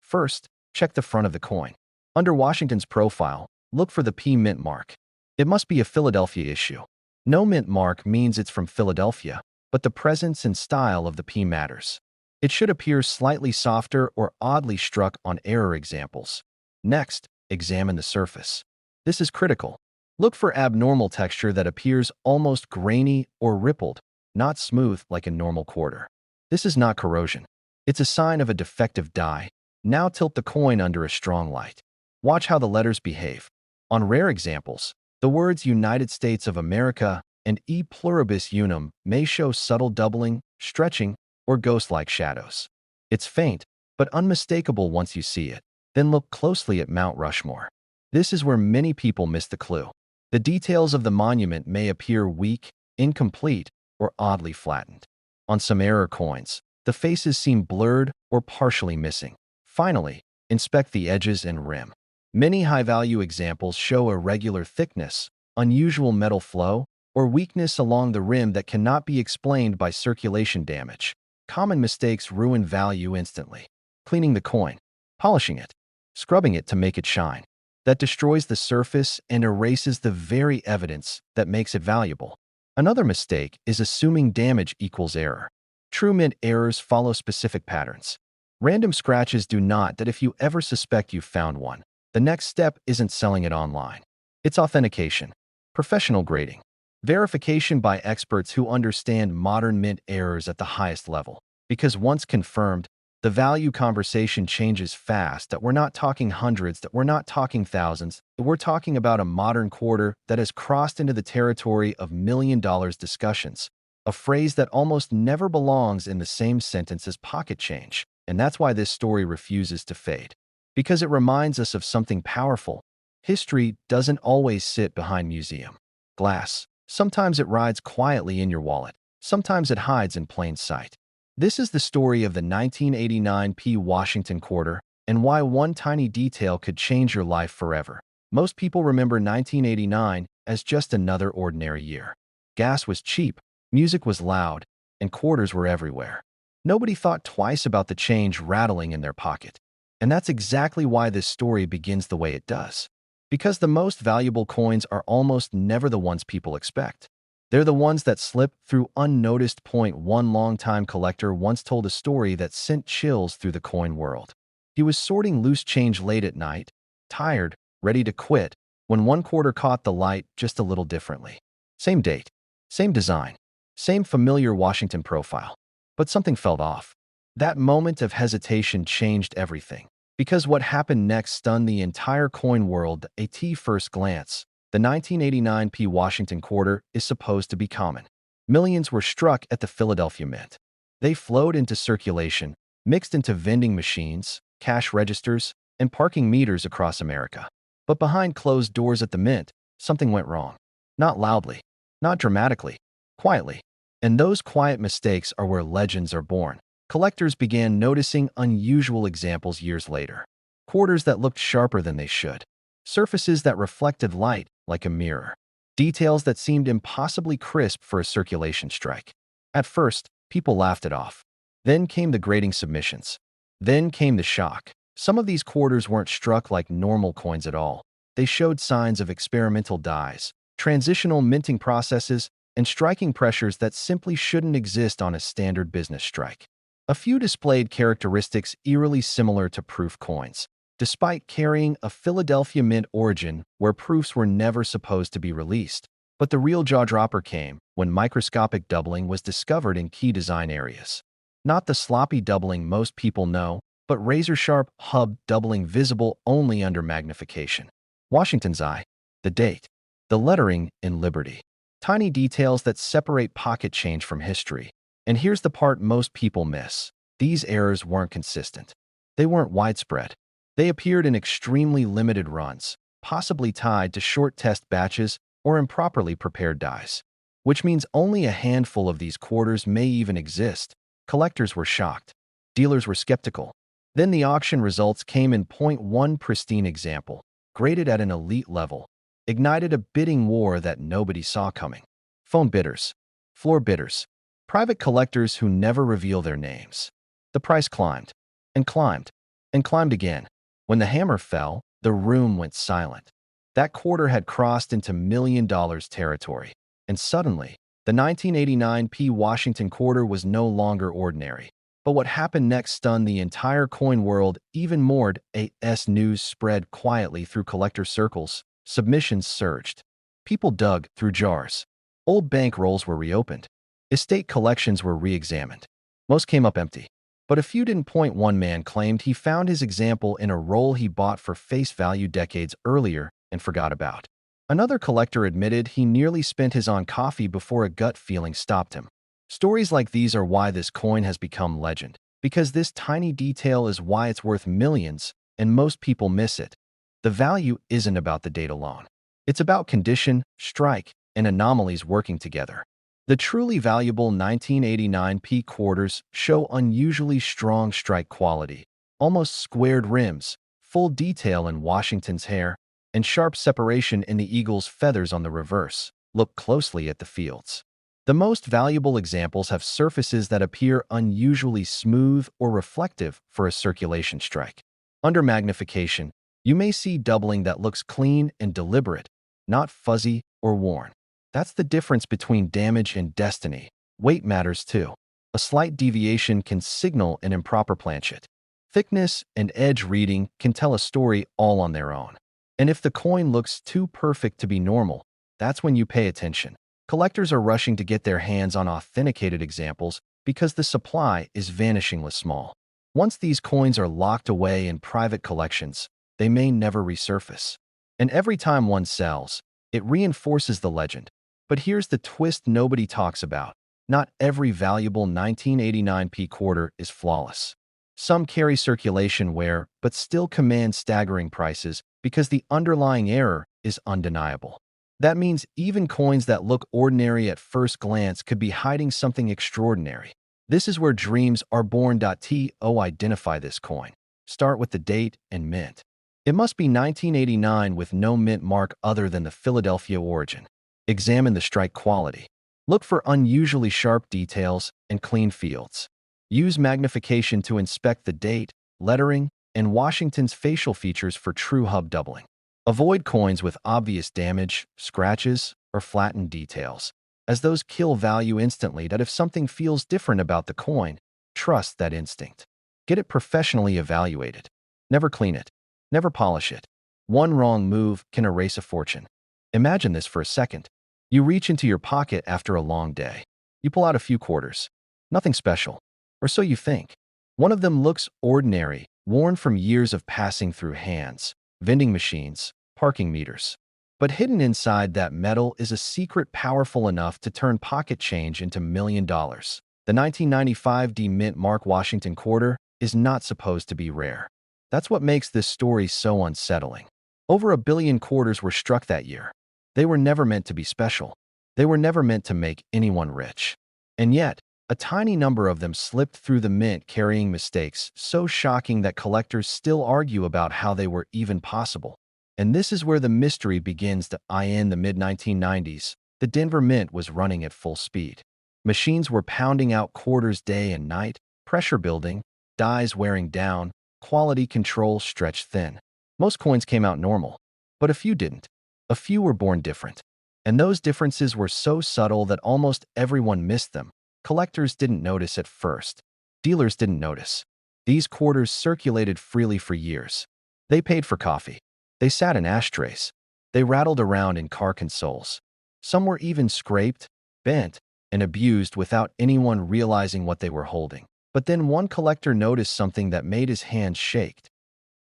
S1: First, check the front of the coin. Under Washington's profile, look for the P Mint mark. It must be a Philadelphia issue. No mint mark means it's from Philadelphia, but the presence and style of the P matters. It should appear slightly softer or oddly struck on error examples. Next, examine the surface. This is critical. Look for abnormal texture that appears almost grainy or rippled, not smooth like a normal quarter. This is not corrosion. It's a sign of a defective die. Now tilt the coin under a strong light. Watch how the letters behave. On rare examples, the words United States of America and E pluribus unum may show subtle doubling, stretching, or ghost-like shadows. It's faint, but unmistakable once you see it. Then look closely at Mount Rushmore. This is where many people miss the clue. The details of the monument may appear weak, incomplete, or oddly flattened. On some error coins, the faces seem blurred or partially missing. Finally, inspect the edges and rim. Many high-value examples show irregular thickness, unusual metal flow, or weakness along the rim that cannot be explained by circulation damage. Common mistakes ruin value instantly. Cleaning the coin, polishing it, scrubbing it to make it shine. That destroys the surface and erases the very evidence that makes it valuable. Another mistake is assuming damage equals error. True mint errors follow specific patterns. Random scratches do not. That if you ever suspect you've found one, the next step isn't selling it online. It's authentication, professional grading, verification by experts who understand modern mint errors at the highest level. Because once confirmed, the value conversation changes fast. That we're not talking hundreds, that we're not talking thousands, that we're talking about a modern quarter that has crossed into the territory of million-dollar discussions, a phrase that almost never belongs in the same sentence as pocket change. And that's why this story refuses to fade. because it reminds us of something powerful. History doesn't always sit behind museum glass. Sometimes it rides quietly in your wallet. Sometimes it hides in plain sight. This is the story of the 1989 P. Washington quarter and why one tiny detail could change your life forever. Most people remember 1989 as just another ordinary year. Gas was cheap, music was loud, and quarters were everywhere. Nobody thought twice about the change rattling in their pocket. And that's exactly why this story begins the way it does. Because the most valuable coins are almost never the ones people expect. They're the ones that slip through unnoticed. One longtime collector once told a story that sent chills through the coin world. He was sorting loose change late at night, tired, ready to quit, when one quarter caught the light just a little differently. Same date, same design, same familiar Washington profile. But something felt off. That moment of hesitation changed everything. Because what happened next stunned the entire coin world. At first glance, the 1989 P. Washington quarter is supposed to be common. Millions were struck at the Philadelphia Mint. They flowed into circulation, mixed into vending machines, cash registers, and parking meters across America. But behind closed doors at the Mint, something went wrong. Not loudly, not dramatically, quietly. And those quiet mistakes are where legends are born. Collectors began noticing unusual examples years later. Quarters that looked sharper than they should. Surfaces that reflected light like a mirror. Details that seemed impossibly crisp for a circulation strike. At first, people laughed it off. Then came the grading submissions. Then came the shock. Some of these quarters weren't struck like normal coins at all. They showed signs of experimental dyes, transitional minting processes, and striking pressures that simply shouldn't exist on a standard business strike. A few displayed characteristics eerily similar to proof coins, despite carrying a Philadelphia Mint origin where proofs were never supposed to be released. But the real jaw-dropper came when microscopic doubling was discovered in key design areas. Not the sloppy doubling most people know, but razor-sharp hub doubling visible only under magnification. Washington's eye, the date, the lettering in Liberty. Tiny details that separate pocket change from history. And here's the part most people miss. These errors weren't consistent. They weren't widespread. They appeared in extremely limited runs, possibly tied to short test batches or improperly prepared dies. Which means only a handful of these quarters may even exist. Collectors were shocked. Dealers were skeptical. Then the auction results came in. One pristine example, graded at an elite level, ignited a bidding war that nobody saw coming. Phone bidders, floor bidders, private collectors who never reveal their names. The price climbed, and climbed, and climbed again. When the hammer fell, the room went silent. That quarter had crossed into million-dollar territory, and suddenly, the 1989 P. Washington quarter was no longer ordinary. But what happened next stunned the entire coin world even more. As news spread quietly through collector circles, submissions surged. People dug through jars. Old bank rolls were reopened. Estate collections were re-examined. Most came up empty. But a few didn't. One man claimed he found his example in a roll he bought for face value decades earlier and forgot about. Another collector admitted he nearly spent his on coffee before a gut feeling stopped him. Stories like these are why this coin has become legend, because this tiny detail is why it's worth millions, and most people miss it. The value isn't about the date alone. It's about condition, strike, and anomalies working together. The truly valuable 1989 P quarters show unusually strong strike quality, almost squared rims, full detail in Washington's hair, and sharp separation in the eagle's feathers on the reverse. Look closely at the fields. The most valuable examples have surfaces that appear unusually smooth or reflective for a circulation strike. Under magnification, you may see doubling that looks clean and deliberate, not fuzzy or worn. That's the difference between damage and destiny. Weight matters too. A slight deviation can signal an improper planchet. Thickness and edge reading can tell a story all on their own. And if the coin looks too perfect to be normal, that's when you pay attention. Collectors are rushing to get their hands on authenticated examples because the supply is vanishingly small. Once these coins are locked away in private collections, they may never resurface. And every time one sells, it reinforces the legend. But here's the twist nobody talks about. Not every valuable 1989 P quarter is flawless. Some carry circulation wear, but still command staggering prices because the underlying error is undeniable. That means even coins that look ordinary at first glance could be hiding something extraordinary. This is where dreams are born.to identify this coin. Start with the date and mint. It must be 1989 with no mint mark other than the Philadelphia origin. Examine the strike quality. Look for unusually sharp details and clean fields. Use magnification to inspect the date, lettering, and Washington's facial features for true hub doubling. Avoid coins with obvious damage, scratches, or flattened details, as those kill value instantly. That if something feels different about the coin, trust that instinct. Get it professionally evaluated. Never clean it. Never polish it. One wrong move can erase a fortune. Imagine this for a second. You reach into your pocket after a long day. You pull out a few quarters. Nothing special. Or so you think. One of them looks ordinary, worn from years of passing through hands, vending machines, parking meters. But hidden inside that metal is a secret powerful enough to turn pocket change into $1 million. The 1995 D Mint Mark Washington quarter is not supposed to be rare. That's what makes this story so unsettling. Over 1 billion quarters were struck that year. They were never meant to be special. They were never meant to make anyone rich. And yet, a tiny number of them slipped through the mint carrying mistakes so shocking that collectors still argue about how they were even possible. And this is where the mystery begins. In the mid-1990s, the Denver Mint was running at full speed. Machines were pounding out quarters day and night, pressure building, dies wearing down, quality control stretched thin. Most coins came out normal, but a few didn't. A few were born different. And those differences were so subtle that almost everyone missed them. Collectors didn't notice at first. Dealers didn't notice. These quarters circulated freely for years. They paid for coffee. They sat in ashtrays. They rattled around in car consoles. Some were even scraped, bent, and abused without anyone realizing what they were holding. But then one collector noticed something that made his hands shake.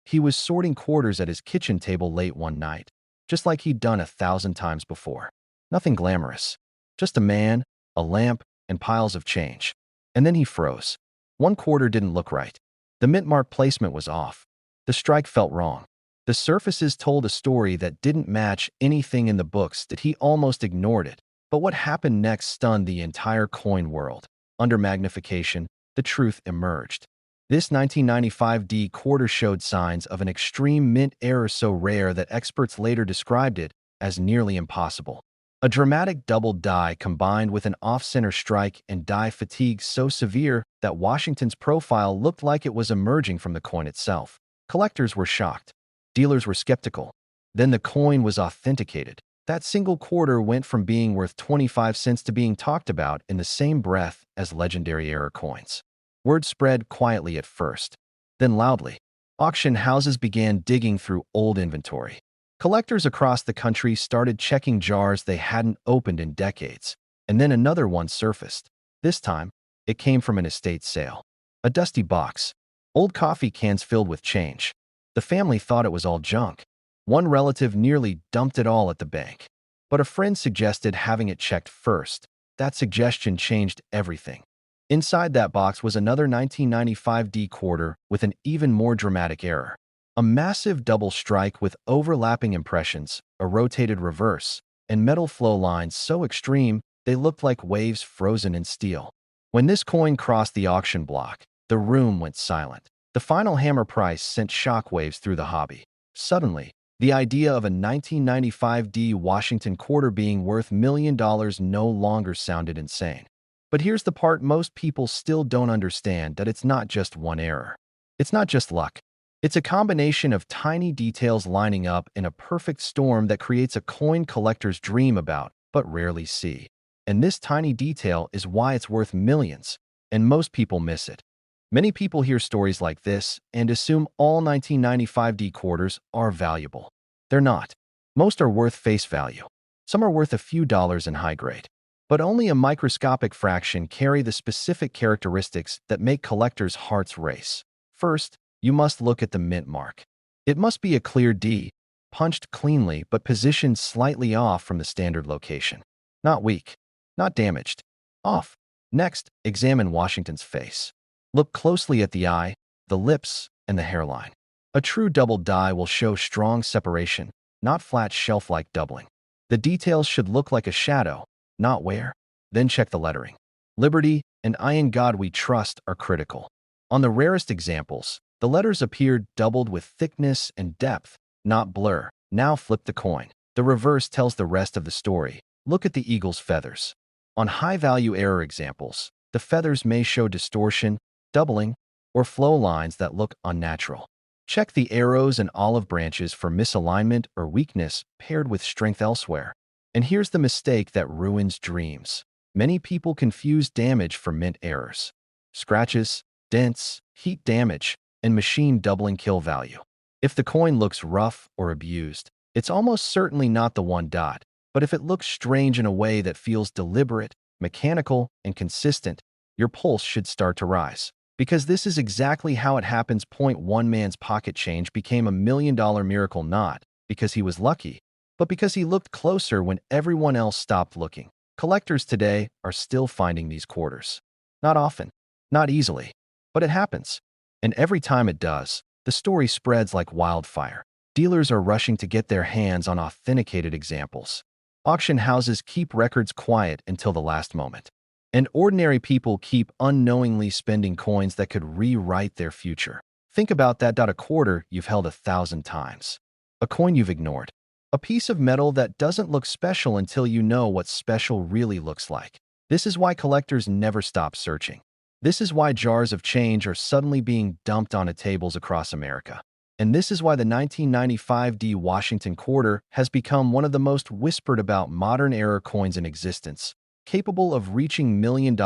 S1: He was sorting quarters at his kitchen table late one night, just like he'd done 1,000 times before. Nothing glamorous. Just a man, a lamp, and piles of change. And then he froze. One quarter didn't look right. The mint mark placement was off. The strike felt wrong. The surfaces told a story that didn't match anything in the books. That he almost ignored it. But what happened next stunned the entire coin world. Under magnification, the truth emerged. This 1995 D quarter showed signs of an extreme mint error so rare that experts later described it as nearly impossible. A dramatic double die combined with an off-center strike and die fatigue so severe that Washington's profile looked like it was emerging from the coin itself. Collectors were shocked. Dealers were skeptical. Then the coin was authenticated. That single quarter went from being worth 25 cents to being talked about in the same breath as legendary error coins. Word spread quietly at first, then loudly. Auction houses began digging through old inventory. Collectors across the country started checking jars they hadn't opened in decades, and then another one surfaced. This time, it came from an estate sale. A dusty box. Old coffee cans filled with change. The family thought it was all junk. One relative nearly dumped it all at the bank. But a friend suggested having it checked first. That suggestion changed everything. Inside that box was another 1995 D quarter with an even more dramatic error. A massive double strike with overlapping impressions, a rotated reverse, and metal flow lines so extreme they looked like waves frozen in steel. When this coin crossed the auction block, the room went silent. The final hammer price sent shockwaves through the hobby. Suddenly, the idea of a 1995 D Washington quarter being worth $1 million no longer sounded insane. But here's the part most people still don't understand, that it's not just one error. It's not just luck. It's a combination of tiny details lining up in a perfect storm that creates a coin collectors dream about but rarely see. And this tiny detail is why it's worth millions, and most people miss it. Many people hear stories like this and assume all 1995 D quarters are valuable. They're not. Most are worth face value. Some are worth a few dollars in high grade. But only a microscopic fraction carry the specific characteristics that make collectors' hearts race. First, you must look at the mint mark. It must be a clear D, punched cleanly but positioned slightly off from the standard location. Not weak, not damaged, off. Next, examine Washington's face. Look closely at the eye, the lips, and the hairline. A true double die will show strong separation, not flat shelf-like doubling. The details should look like a shadow, not wear. Then check the lettering. Liberty and I in God We Trust are critical. On the rarest examples, the letters appeared doubled with thickness and depth, not blur. Now flip the coin. The reverse tells the rest of the story. Look at the eagle's feathers. On high-value error examples, the feathers may show distortion, doubling, or flow lines that look unnatural. Check the arrows and olive branches for misalignment or weakness paired with strength elsewhere. And here's the mistake that ruins dreams. Many people confuse damage for mint errors. Scratches, dents, heat damage, and machine doubling kill value. If the coin looks rough or abused, it's almost certainly not the one dot. But if it looks strange in a way that feels deliberate, mechanical, and consistent, your pulse should start to rise. Because this is exactly how it happens. One man's pocket change became $1 million miracle not because he was lucky, but because he looked closer when everyone else stopped looking. Collectors today are still finding these quarters. Not often, not easily, but it happens. And every time it does, the story spreads like wildfire. Dealers are rushing to get their hands on authenticated examples. Auction houses keep records quiet until the last moment. And ordinary people keep unknowingly spending coins that could rewrite their future. Think about that. A quarter you've held 1,000 times. A coin you've ignored. A piece of metal that doesn't look special until you know what special really looks like. This is why collectors never stop searching. This is why jars of change are suddenly being dumped onto tables across America. And this is why the 1995 D Washington quarter has become one of the most whispered about modern era coins in existence, capable of reaching $1 million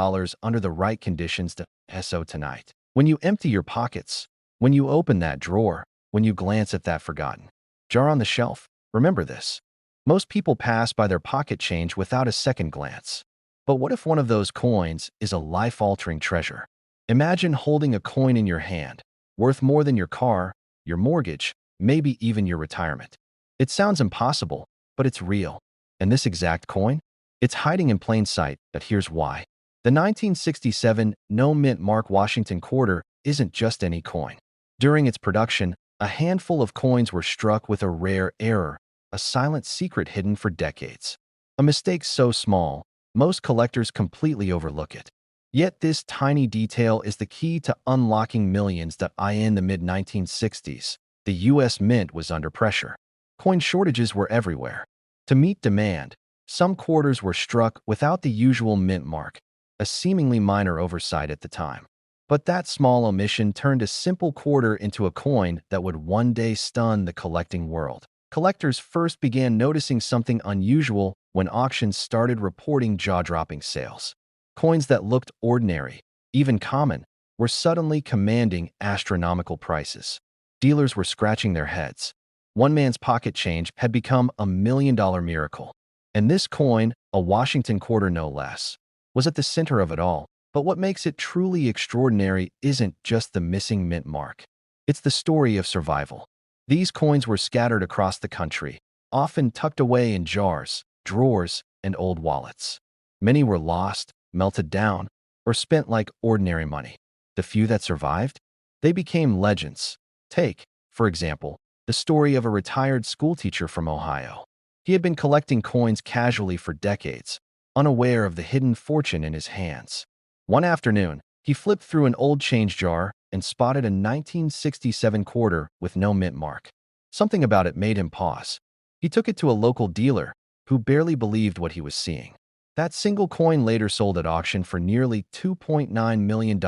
S1: under the right conditions. So tonight, when you empty your pockets, when you open that drawer, when you glance at that forgotten jar on the shelf, remember this. Most people pass by their pocket change without a second glance. But what if one of those coins is a life-altering treasure? Imagine holding a coin in your hand, worth more than your car, your mortgage, maybe even your retirement. It sounds impossible, but it's real. And this exact coin? It's hiding in plain sight, but here's why. The 1967 No Mint Mark Washington quarter isn't just any coin. During its production, a handful of coins were struck with a rare error, a silent secret hidden for decades. A mistake so small, most collectors completely overlook it. Yet this tiny detail is the key to unlocking millions. In the mid-1960s, the U.S. Mint was under pressure. Coin shortages were everywhere. To meet demand, some quarters were struck without the usual mint mark, a seemingly minor oversight at the time. But that small omission turned a simple quarter into a coin that would one day stun the collecting world. Collectors first began noticing something unusual when auctions started reporting jaw-dropping sales. Coins that looked ordinary, even common, were suddenly commanding astronomical prices. Dealers were scratching their heads. One man's pocket change had become $1 million miracle. And this coin, a Washington quarter no less, was at the center of it all. But what makes it truly extraordinary isn't just the missing mint mark. It's the story of survival. These coins were scattered across the country, often tucked away in jars, drawers, and old wallets. Many were lost, melted down, or spent like ordinary money. The few that survived? They became legends. Take, for example, the story of a retired schoolteacher from Ohio. He had been collecting coins casually for decades, unaware of the hidden fortune in his hands. One afternoon, he flipped through an old change jar and spotted a 1967 quarter with no mint mark. Something about it made him pause. He took it to a local dealer, who barely believed what he was seeing. That single coin later sold at auction for nearly $2.9 million.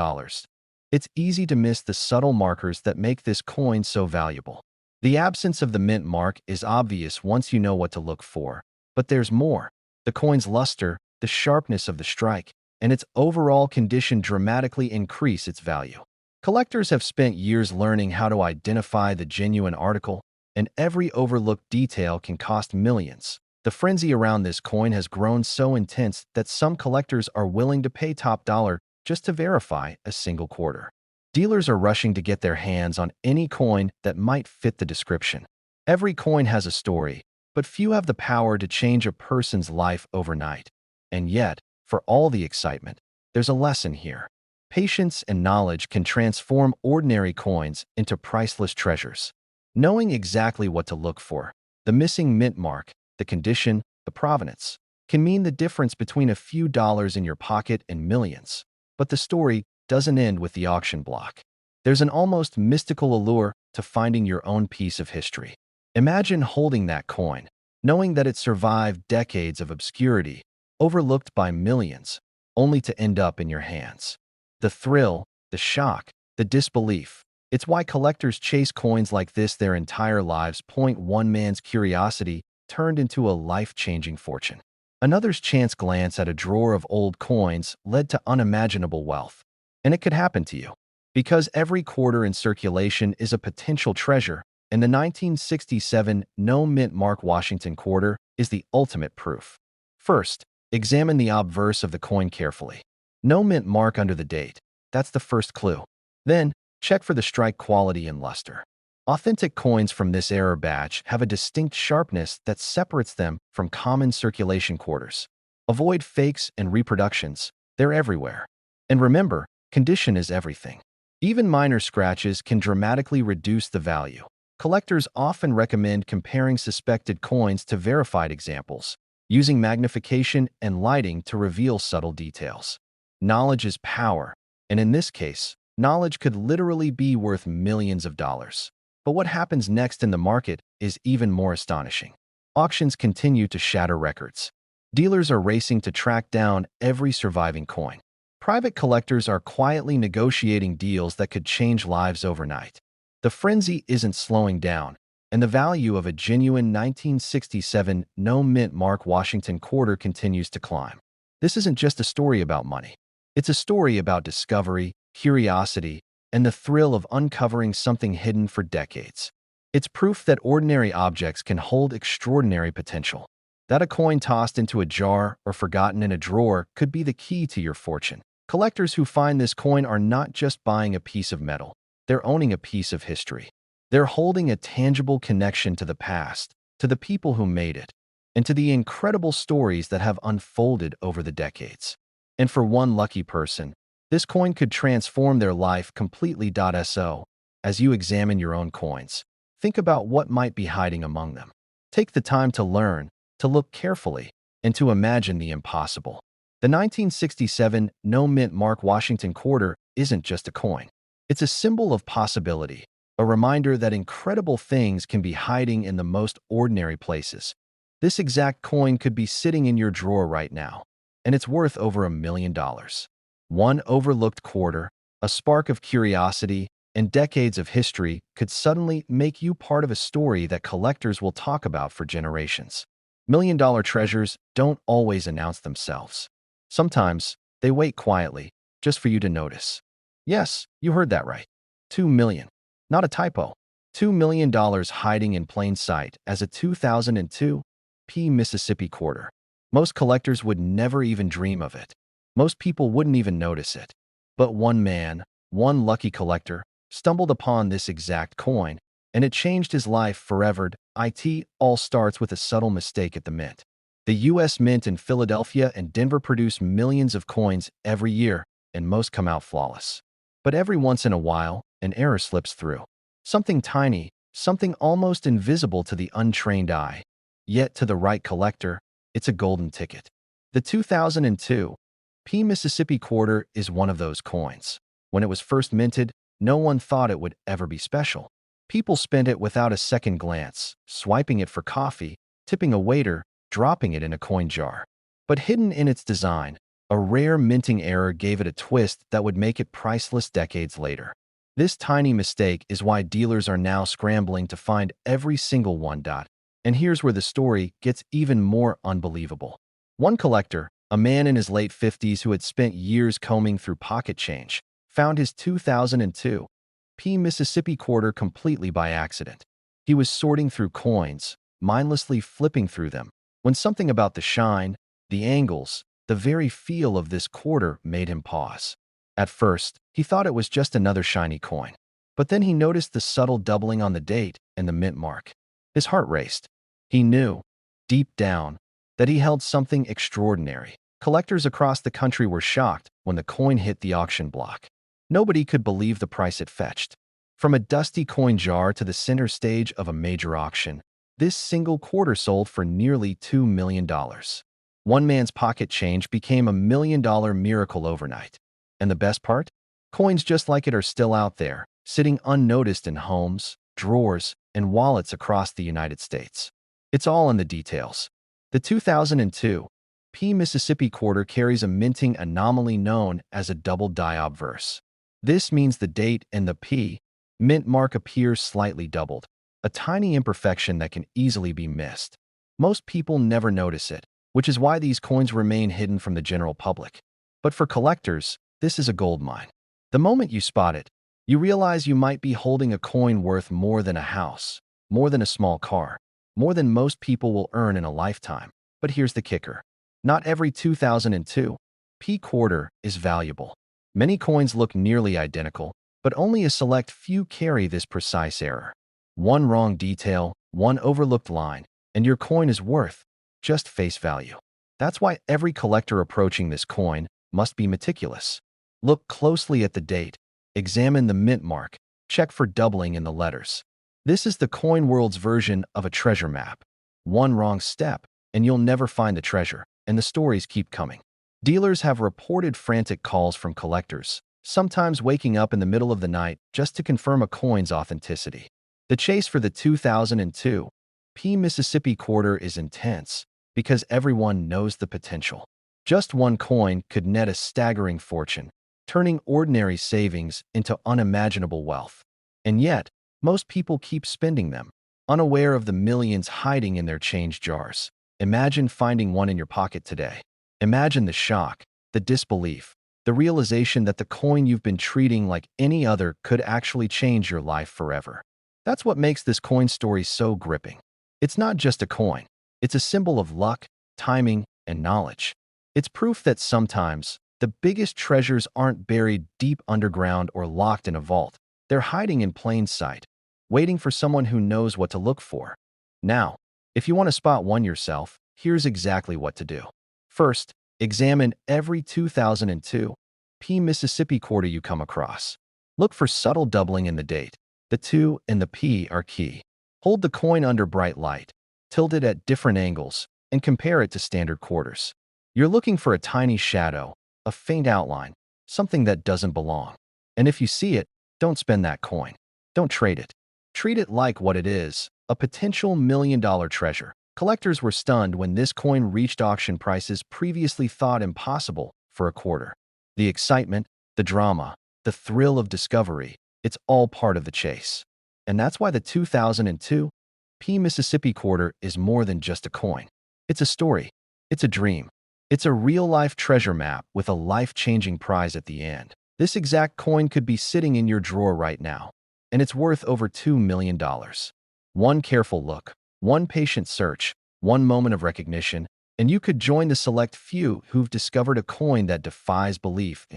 S1: It's easy to miss the subtle markers that make this coin so valuable. The absence of the mint mark is obvious once you know what to look for. But there's more. The coin's luster, the sharpness of the strike, and its overall condition dramatically increase its value. Collectors have spent years learning how to identify the genuine article, and every overlooked detail can cost millions. The frenzy around this coin has grown so intense that some collectors are willing to pay top dollar just to verify a single quarter. Dealers are rushing to get their hands on any coin that might fit the description. Every coin has a story, but few have the power to change a person's life overnight. And yet, for all the excitement, there's a lesson here. Patience and knowledge can transform ordinary coins into priceless treasures. Knowing exactly what to look for, the missing mint mark, the condition, the provenance, can mean the difference between a few dollars in your pocket and millions. But the story doesn't end with the auction block. There's an almost mystical allure to finding your own piece of history. Imagine holding that coin, knowing that it survived decades of obscurity, overlooked by millions, only to end up in your hands. The thrill, the shock, the disbelief. It's why collectors chase coins like this their entire lives. One man's curiosity turned into a life-changing fortune. Another's chance glance at a drawer of old coins led to unimaginable wealth. And it could happen to you. Because every quarter in circulation is a potential treasure, and the 1967 no mint mark Washington quarter is the ultimate proof. First, examine the obverse of the coin carefully. No mint mark under the date. That's the first clue. Then, check for the strike quality and luster. Authentic coins from this era batch have a distinct sharpness that separates them from common circulation quarters. Avoid fakes and reproductions. They're everywhere. And remember, condition is everything. Even minor scratches can dramatically reduce the value. Collectors often recommend comparing suspected coins to verified examples, using magnification and lighting to reveal subtle details. Knowledge is power, and in this case, knowledge could literally be worth millions of dollars. But what happens next in the market is even more astonishing. Auctions continue to shatter records. Dealers are racing to track down every surviving coin. Private collectors are quietly negotiating deals that could change lives overnight. The frenzy isn't slowing down, and the value of a genuine 1967 no mint mark Washington quarter continues to climb. This isn't just a story about money. It's a story about discovery, curiosity, and the thrill of uncovering something hidden for decades. It's proof that ordinary objects can hold extraordinary potential. That a coin tossed into a jar or forgotten in a drawer could be the key to your fortune. Collectors who find this coin are not just buying a piece of metal. They're owning a piece of history. They're holding a tangible connection to the past, to the people who made it, and to the incredible stories that have unfolded over the decades. And for one lucky person, this coin could transform their life completely. So, as you examine your own coins, think about what might be hiding among them. Take the time to learn, to look carefully, and to imagine the impossible. The 1967 no mint mark Washington quarter isn't just a coin. It's a symbol of possibility, a reminder that incredible things can be hiding in the most ordinary places. This exact coin could be sitting in your drawer right now, and it's worth over $1 million. One overlooked quarter, a spark of curiosity, and decades of history could suddenly make you part of a story that collectors will talk about for generations. $1 million treasures don't always announce themselves. Sometimes, they wait quietly, just for you to notice. Yes, you heard that right. $2 million. Not a typo. $2 million hiding in plain sight as a 2002 P Mississippi quarter. Most collectors would never even dream of it. Most people wouldn't even notice it. But one man, one lucky collector, stumbled upon this exact coin, and it changed his life forever. It all starts with a subtle mistake at the mint. The U.S. Mint in Philadelphia and Denver produce millions of coins every year, and most come out flawless. But every once in a while, an error slips through. Something tiny, something almost invisible to the untrained eye. Yet to the right collector, it's a golden ticket. The 2002 P Mississippi quarter is one of those coins. When it was first minted, no one thought it would ever be special. People spent it without a second glance, swiping it for coffee, tipping a waiter, dropping it in a coin jar. But hidden in its design, a rare minting error gave it a twist that would make it priceless decades later. This tiny mistake is why dealers are now scrambling to find every single one. And here's where the story gets even more unbelievable. One collector, a man in his late 50s who had spent years combing through pocket change, found his 2002 P Mississippi quarter completely by accident. He was sorting through coins, mindlessly flipping through them, when something about the shine, the angles, the very feel of this quarter made him pause. At first, he thought it was just another shiny coin. But then he noticed the subtle doubling on the date and the mint mark. His heart raced. He knew, deep down, that he held something extraordinary. Collectors across the country were shocked when the coin hit the auction block. Nobody could believe the price it fetched. From a dusty coin jar to the center stage of a major auction, this single quarter sold for nearly $2 million. One man's pocket change became $1 million miracle overnight. And the best part? Coins just like it are still out there, sitting unnoticed in homes, drawers, and wallets across the United States. It's all in the details. The 2002 P Mississippi quarter carries a minting anomaly known as a double die obverse. This means the date and the P mint mark appears slightly doubled, a tiny imperfection that can easily be missed. Most people never notice it, which is why these coins remain hidden from the general public. But for collectors, this is a goldmine. The moment you spot it, you realize you might be holding a coin worth more than a house, more than a small car, more than most people will earn in a lifetime. But here's the kicker. Not every 2002 P quarter is valuable. Many coins look nearly identical, but only a select few carry this precise error. One wrong detail, one overlooked line, and your coin is worth just face value. That's why every collector approaching this coin must be meticulous. Look closely at the date, examine the mint mark, check for doubling in the letters. This is the coin world's version of a treasure map. One wrong step, and you'll never find the treasure, and the stories keep coming. Dealers have reported frantic calls from collectors, sometimes waking up in the middle of the night just to confirm a coin's authenticity. The chase for the 2002 P Mississippi quarter is intense because everyone knows the potential. Just one coin could net a staggering fortune, turning ordinary savings into unimaginable wealth. And yet, most people keep spending them, unaware of the millions hiding in their change jars. Imagine finding one in your pocket today. Imagine the shock, the disbelief, the realization that the coin you've been treating like any other could actually change your life forever. That's what makes this coin story so gripping. It's not just a coin. It's a symbol of luck, timing, and knowledge. It's proof that sometimes the biggest treasures aren't buried deep underground or locked in a vault. They're hiding in plain sight, waiting for someone who knows what to look for. Now, if you want to spot one yourself, here's exactly what to do. First, examine every 2002 P Mississippi quarter you come across. Look for subtle doubling in the date. The 2 and the P are key. Hold the coin under bright light, tilt it at different angles, and compare it to standard quarters. You're looking for a tiny shadow, a faint outline, something that doesn't belong. And if you see it, don't spend that coin. Don't trade it. Treat it like what it is, a potential million-dollar treasure. Collectors were stunned when this coin reached auction prices previously thought impossible for a quarter. The excitement, the drama, the thrill of discovery, it's all part of the chase. And that's why the 2002 P Mississippi quarter is more than just a coin. It's a story. It's a dream. It's a real-life treasure map with a life-changing prize at the end. This exact coin could be sitting in your drawer right now, and it's worth over $2 million. One careful look, one patient search, one moment of recognition, and you could join the select few who've discovered a coin that defies belief.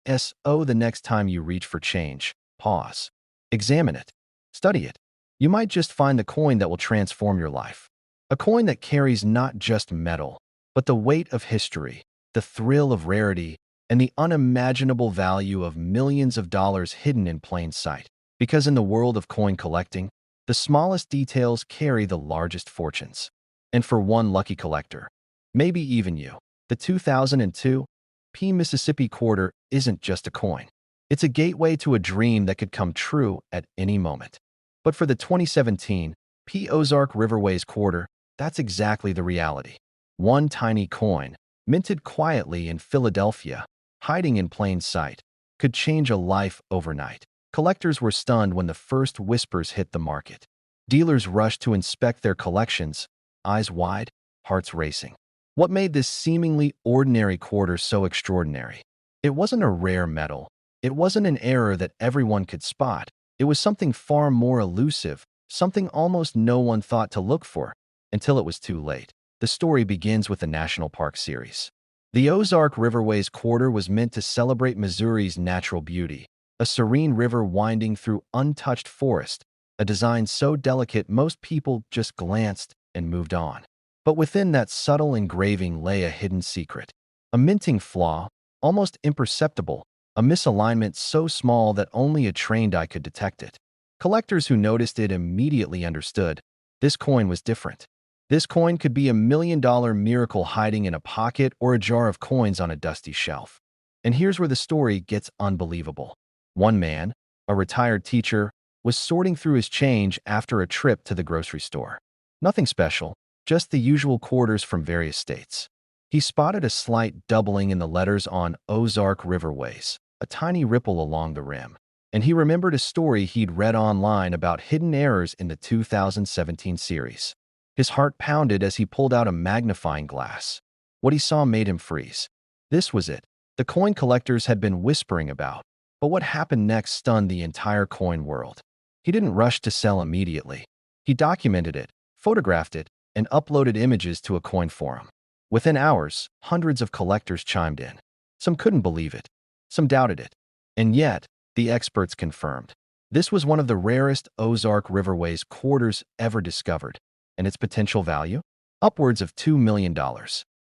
S1: So the next time you reach for change, pause. Examine it. Study it. You might just find the coin that will transform your life. A coin that carries not just metal, but the weight of history, the thrill of rarity, and the unimaginable value of millions of dollars hidden in plain sight. Because in the world of coin collecting, the smallest details carry the largest fortunes. And for one lucky collector, maybe even you, the 2002 P Mississippi quarter isn't just a coin. It's a gateway to a dream that could come true at any moment. But for the 2017 P Ozark Riverways quarter, that's exactly the reality. One tiny coin, minted quietly in Philadelphia, hiding in plain sight, could change a life overnight. Collectors were stunned when the first whispers hit the market. Dealers rushed to inspect their collections, eyes wide, hearts racing. What made this seemingly ordinary quarter so extraordinary? It wasn't a rare metal. It wasn't an error that everyone could spot. It was something far more elusive, something almost no one thought to look for, until it was too late. The story begins with the National Park Series. The Ozark Riverways quarter was meant to celebrate Missouri's natural beauty, a serene river winding through untouched forest, a design so delicate most people just glanced and moved on. But within that subtle engraving lay a hidden secret, A minting flaw, almost imperceptible, a misalignment so small that only a trained eye could detect it. Collectors who noticed it immediately understood this coin was different. This coin could be $1 million miracle hiding in a pocket or a jar of coins on a dusty shelf. And here's where the story gets unbelievable. One man, a retired teacher, was sorting through his change after a trip to the grocery store. Nothing special, just the usual quarters from various states. He spotted a slight doubling in the letters on Ozark Riverways, a tiny ripple along the rim. And he remembered a story he'd read online about hidden errors in the 2017 series. His heart pounded as he pulled out a magnifying glass. What he saw made him freeze. This was it. The coin collectors had been whispering about. But what happened next stunned the entire coin world. He didn't rush to sell immediately. He documented it, photographed it, and uploaded images to a coin forum. Within hours, hundreds of collectors chimed in. Some couldn't believe it. Some doubted it. And yet, the experts confirmed. This was one of the rarest Ozark Riverways quarters ever discovered. And its potential value? Upwards of $2 million.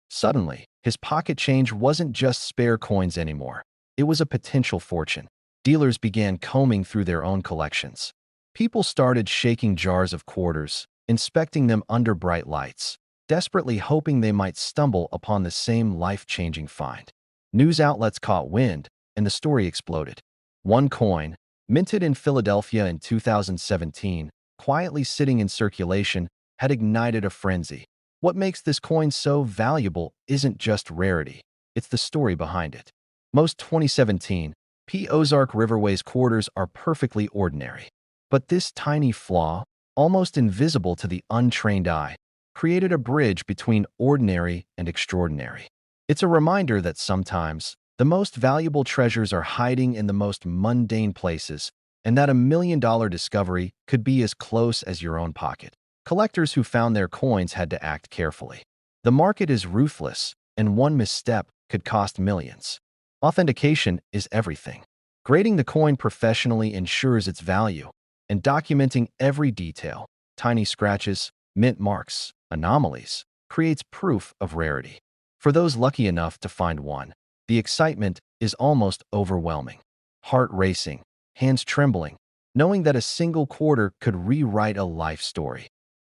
S1: Suddenly, his pocket change wasn't just spare coins anymore. It was a potential fortune. Dealers began combing through their own collections. People started shaking jars of quarters, inspecting them under bright lights, desperately hoping they might stumble upon the same life-changing find. News outlets caught wind, and the story exploded. One coin, minted in Philadelphia in 2017, quietly sitting in circulation, had ignited a frenzy. What makes this coin so valuable isn't just rarity, it's the story behind it. Most 2017 P. Ozark Riverways quarters are perfectly ordinary. But this tiny flaw, almost invisible to the untrained eye, created a bridge between ordinary and extraordinary. It's a reminder that sometimes the most valuable treasures are hiding in the most mundane places, and that $1 million discovery could be as close as your own pocket. Collectors who found their coins had to act carefully. The market is ruthless, and one misstep could cost millions. Authentication is everything. Grading the coin professionally ensures its value, and documenting every detail, tiny scratches, mint marks, anomalies, creates proof of rarity. For those lucky enough to find one, the excitement is almost overwhelming. Heart racing, hands trembling, knowing that a single quarter could rewrite a life story.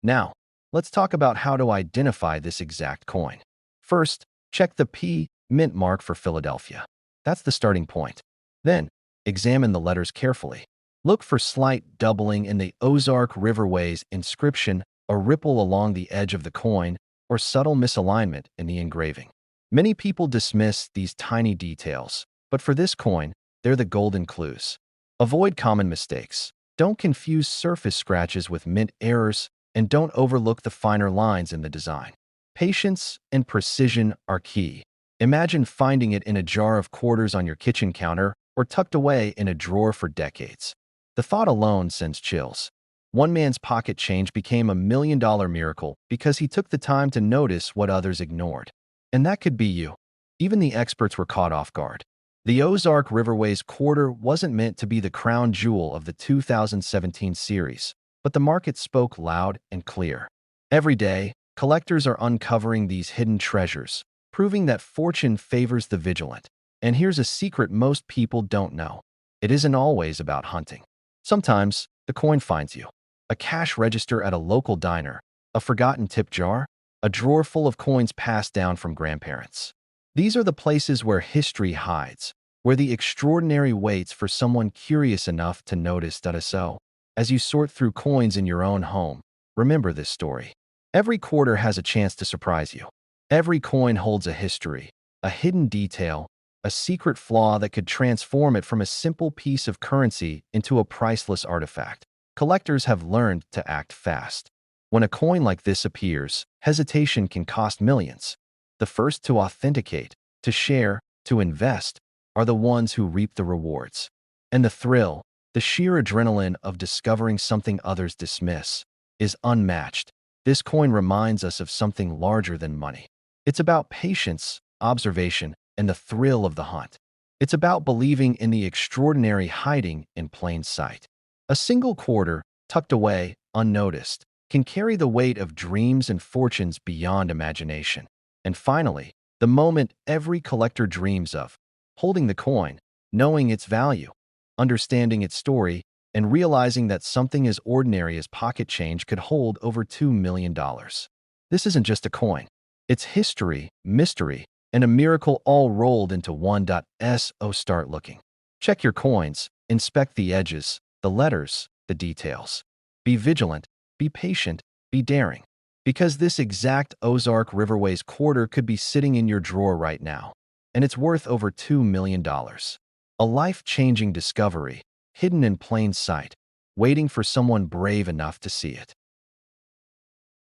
S1: Now, let's talk about how to identify this exact coin. First, check the P mint mark for Philadelphia. That's the starting point. Then, examine the letters carefully. Look for slight doubling in the Ozark Riverways inscription, a ripple along the edge of the coin, or subtle misalignment in the engraving. Many people dismiss these tiny details, but for this coin, they're the golden clues. Avoid common mistakes. Don't confuse surface scratches with mint errors, and don't overlook the finer lines in the design. Patience and precision are key. Imagine finding it in a jar of quarters on your kitchen counter or tucked away in a drawer for decades. The thought alone sends chills. One man's pocket change became $1 million miracle because he took the time to notice what others ignored. And that could be you. Even the experts were caught off guard. The Ozark Riverways quarter wasn't meant to be the crown jewel of the 2017 series, but the market spoke loud and clear. Every day, collectors are uncovering these hidden treasures, proving that fortune favors the vigilant. And here's a secret most people don't know. It isn't always about hunting. Sometimes, the coin finds you. A cash register at a local diner, a forgotten tip jar, a drawer full of coins passed down from grandparents. These are the places where history hides, where the extraordinary waits for someone curious enough to notice. So, as you sort through coins in your own home, remember this story. Every quarter has a chance to surprise you. Every coin holds a history, a hidden detail, a secret flaw that could transform it from a simple piece of currency into a priceless artifact. Collectors have learned to act fast. When a coin like this appears, hesitation can cost millions. The first to authenticate, to share, to invest, are the ones who reap the rewards. And the thrill, the sheer adrenaline of discovering something others dismiss, is unmatched. This coin reminds us of something larger than money. It's about patience, observation, and the thrill of the hunt. It's about believing in the extraordinary hiding in plain sight. A single quarter, tucked away, unnoticed, can carry the weight of dreams and fortunes beyond imagination. And finally, The moment every collector dreams of, holding the coin, knowing its value, understanding its story, and realizing that something as ordinary as pocket change could hold over $2 million. This isn't just a coin. It's history, mystery, and a miracle all rolled into one. So start looking. Check your coins, inspect the edges, the letters, the details. Be vigilant, be patient, be daring. Because this exact Ozark Riverways quarter could be sitting in your drawer right now, and it's worth over $2 million. A life-changing discovery, hidden in plain sight, waiting for someone brave enough to see it.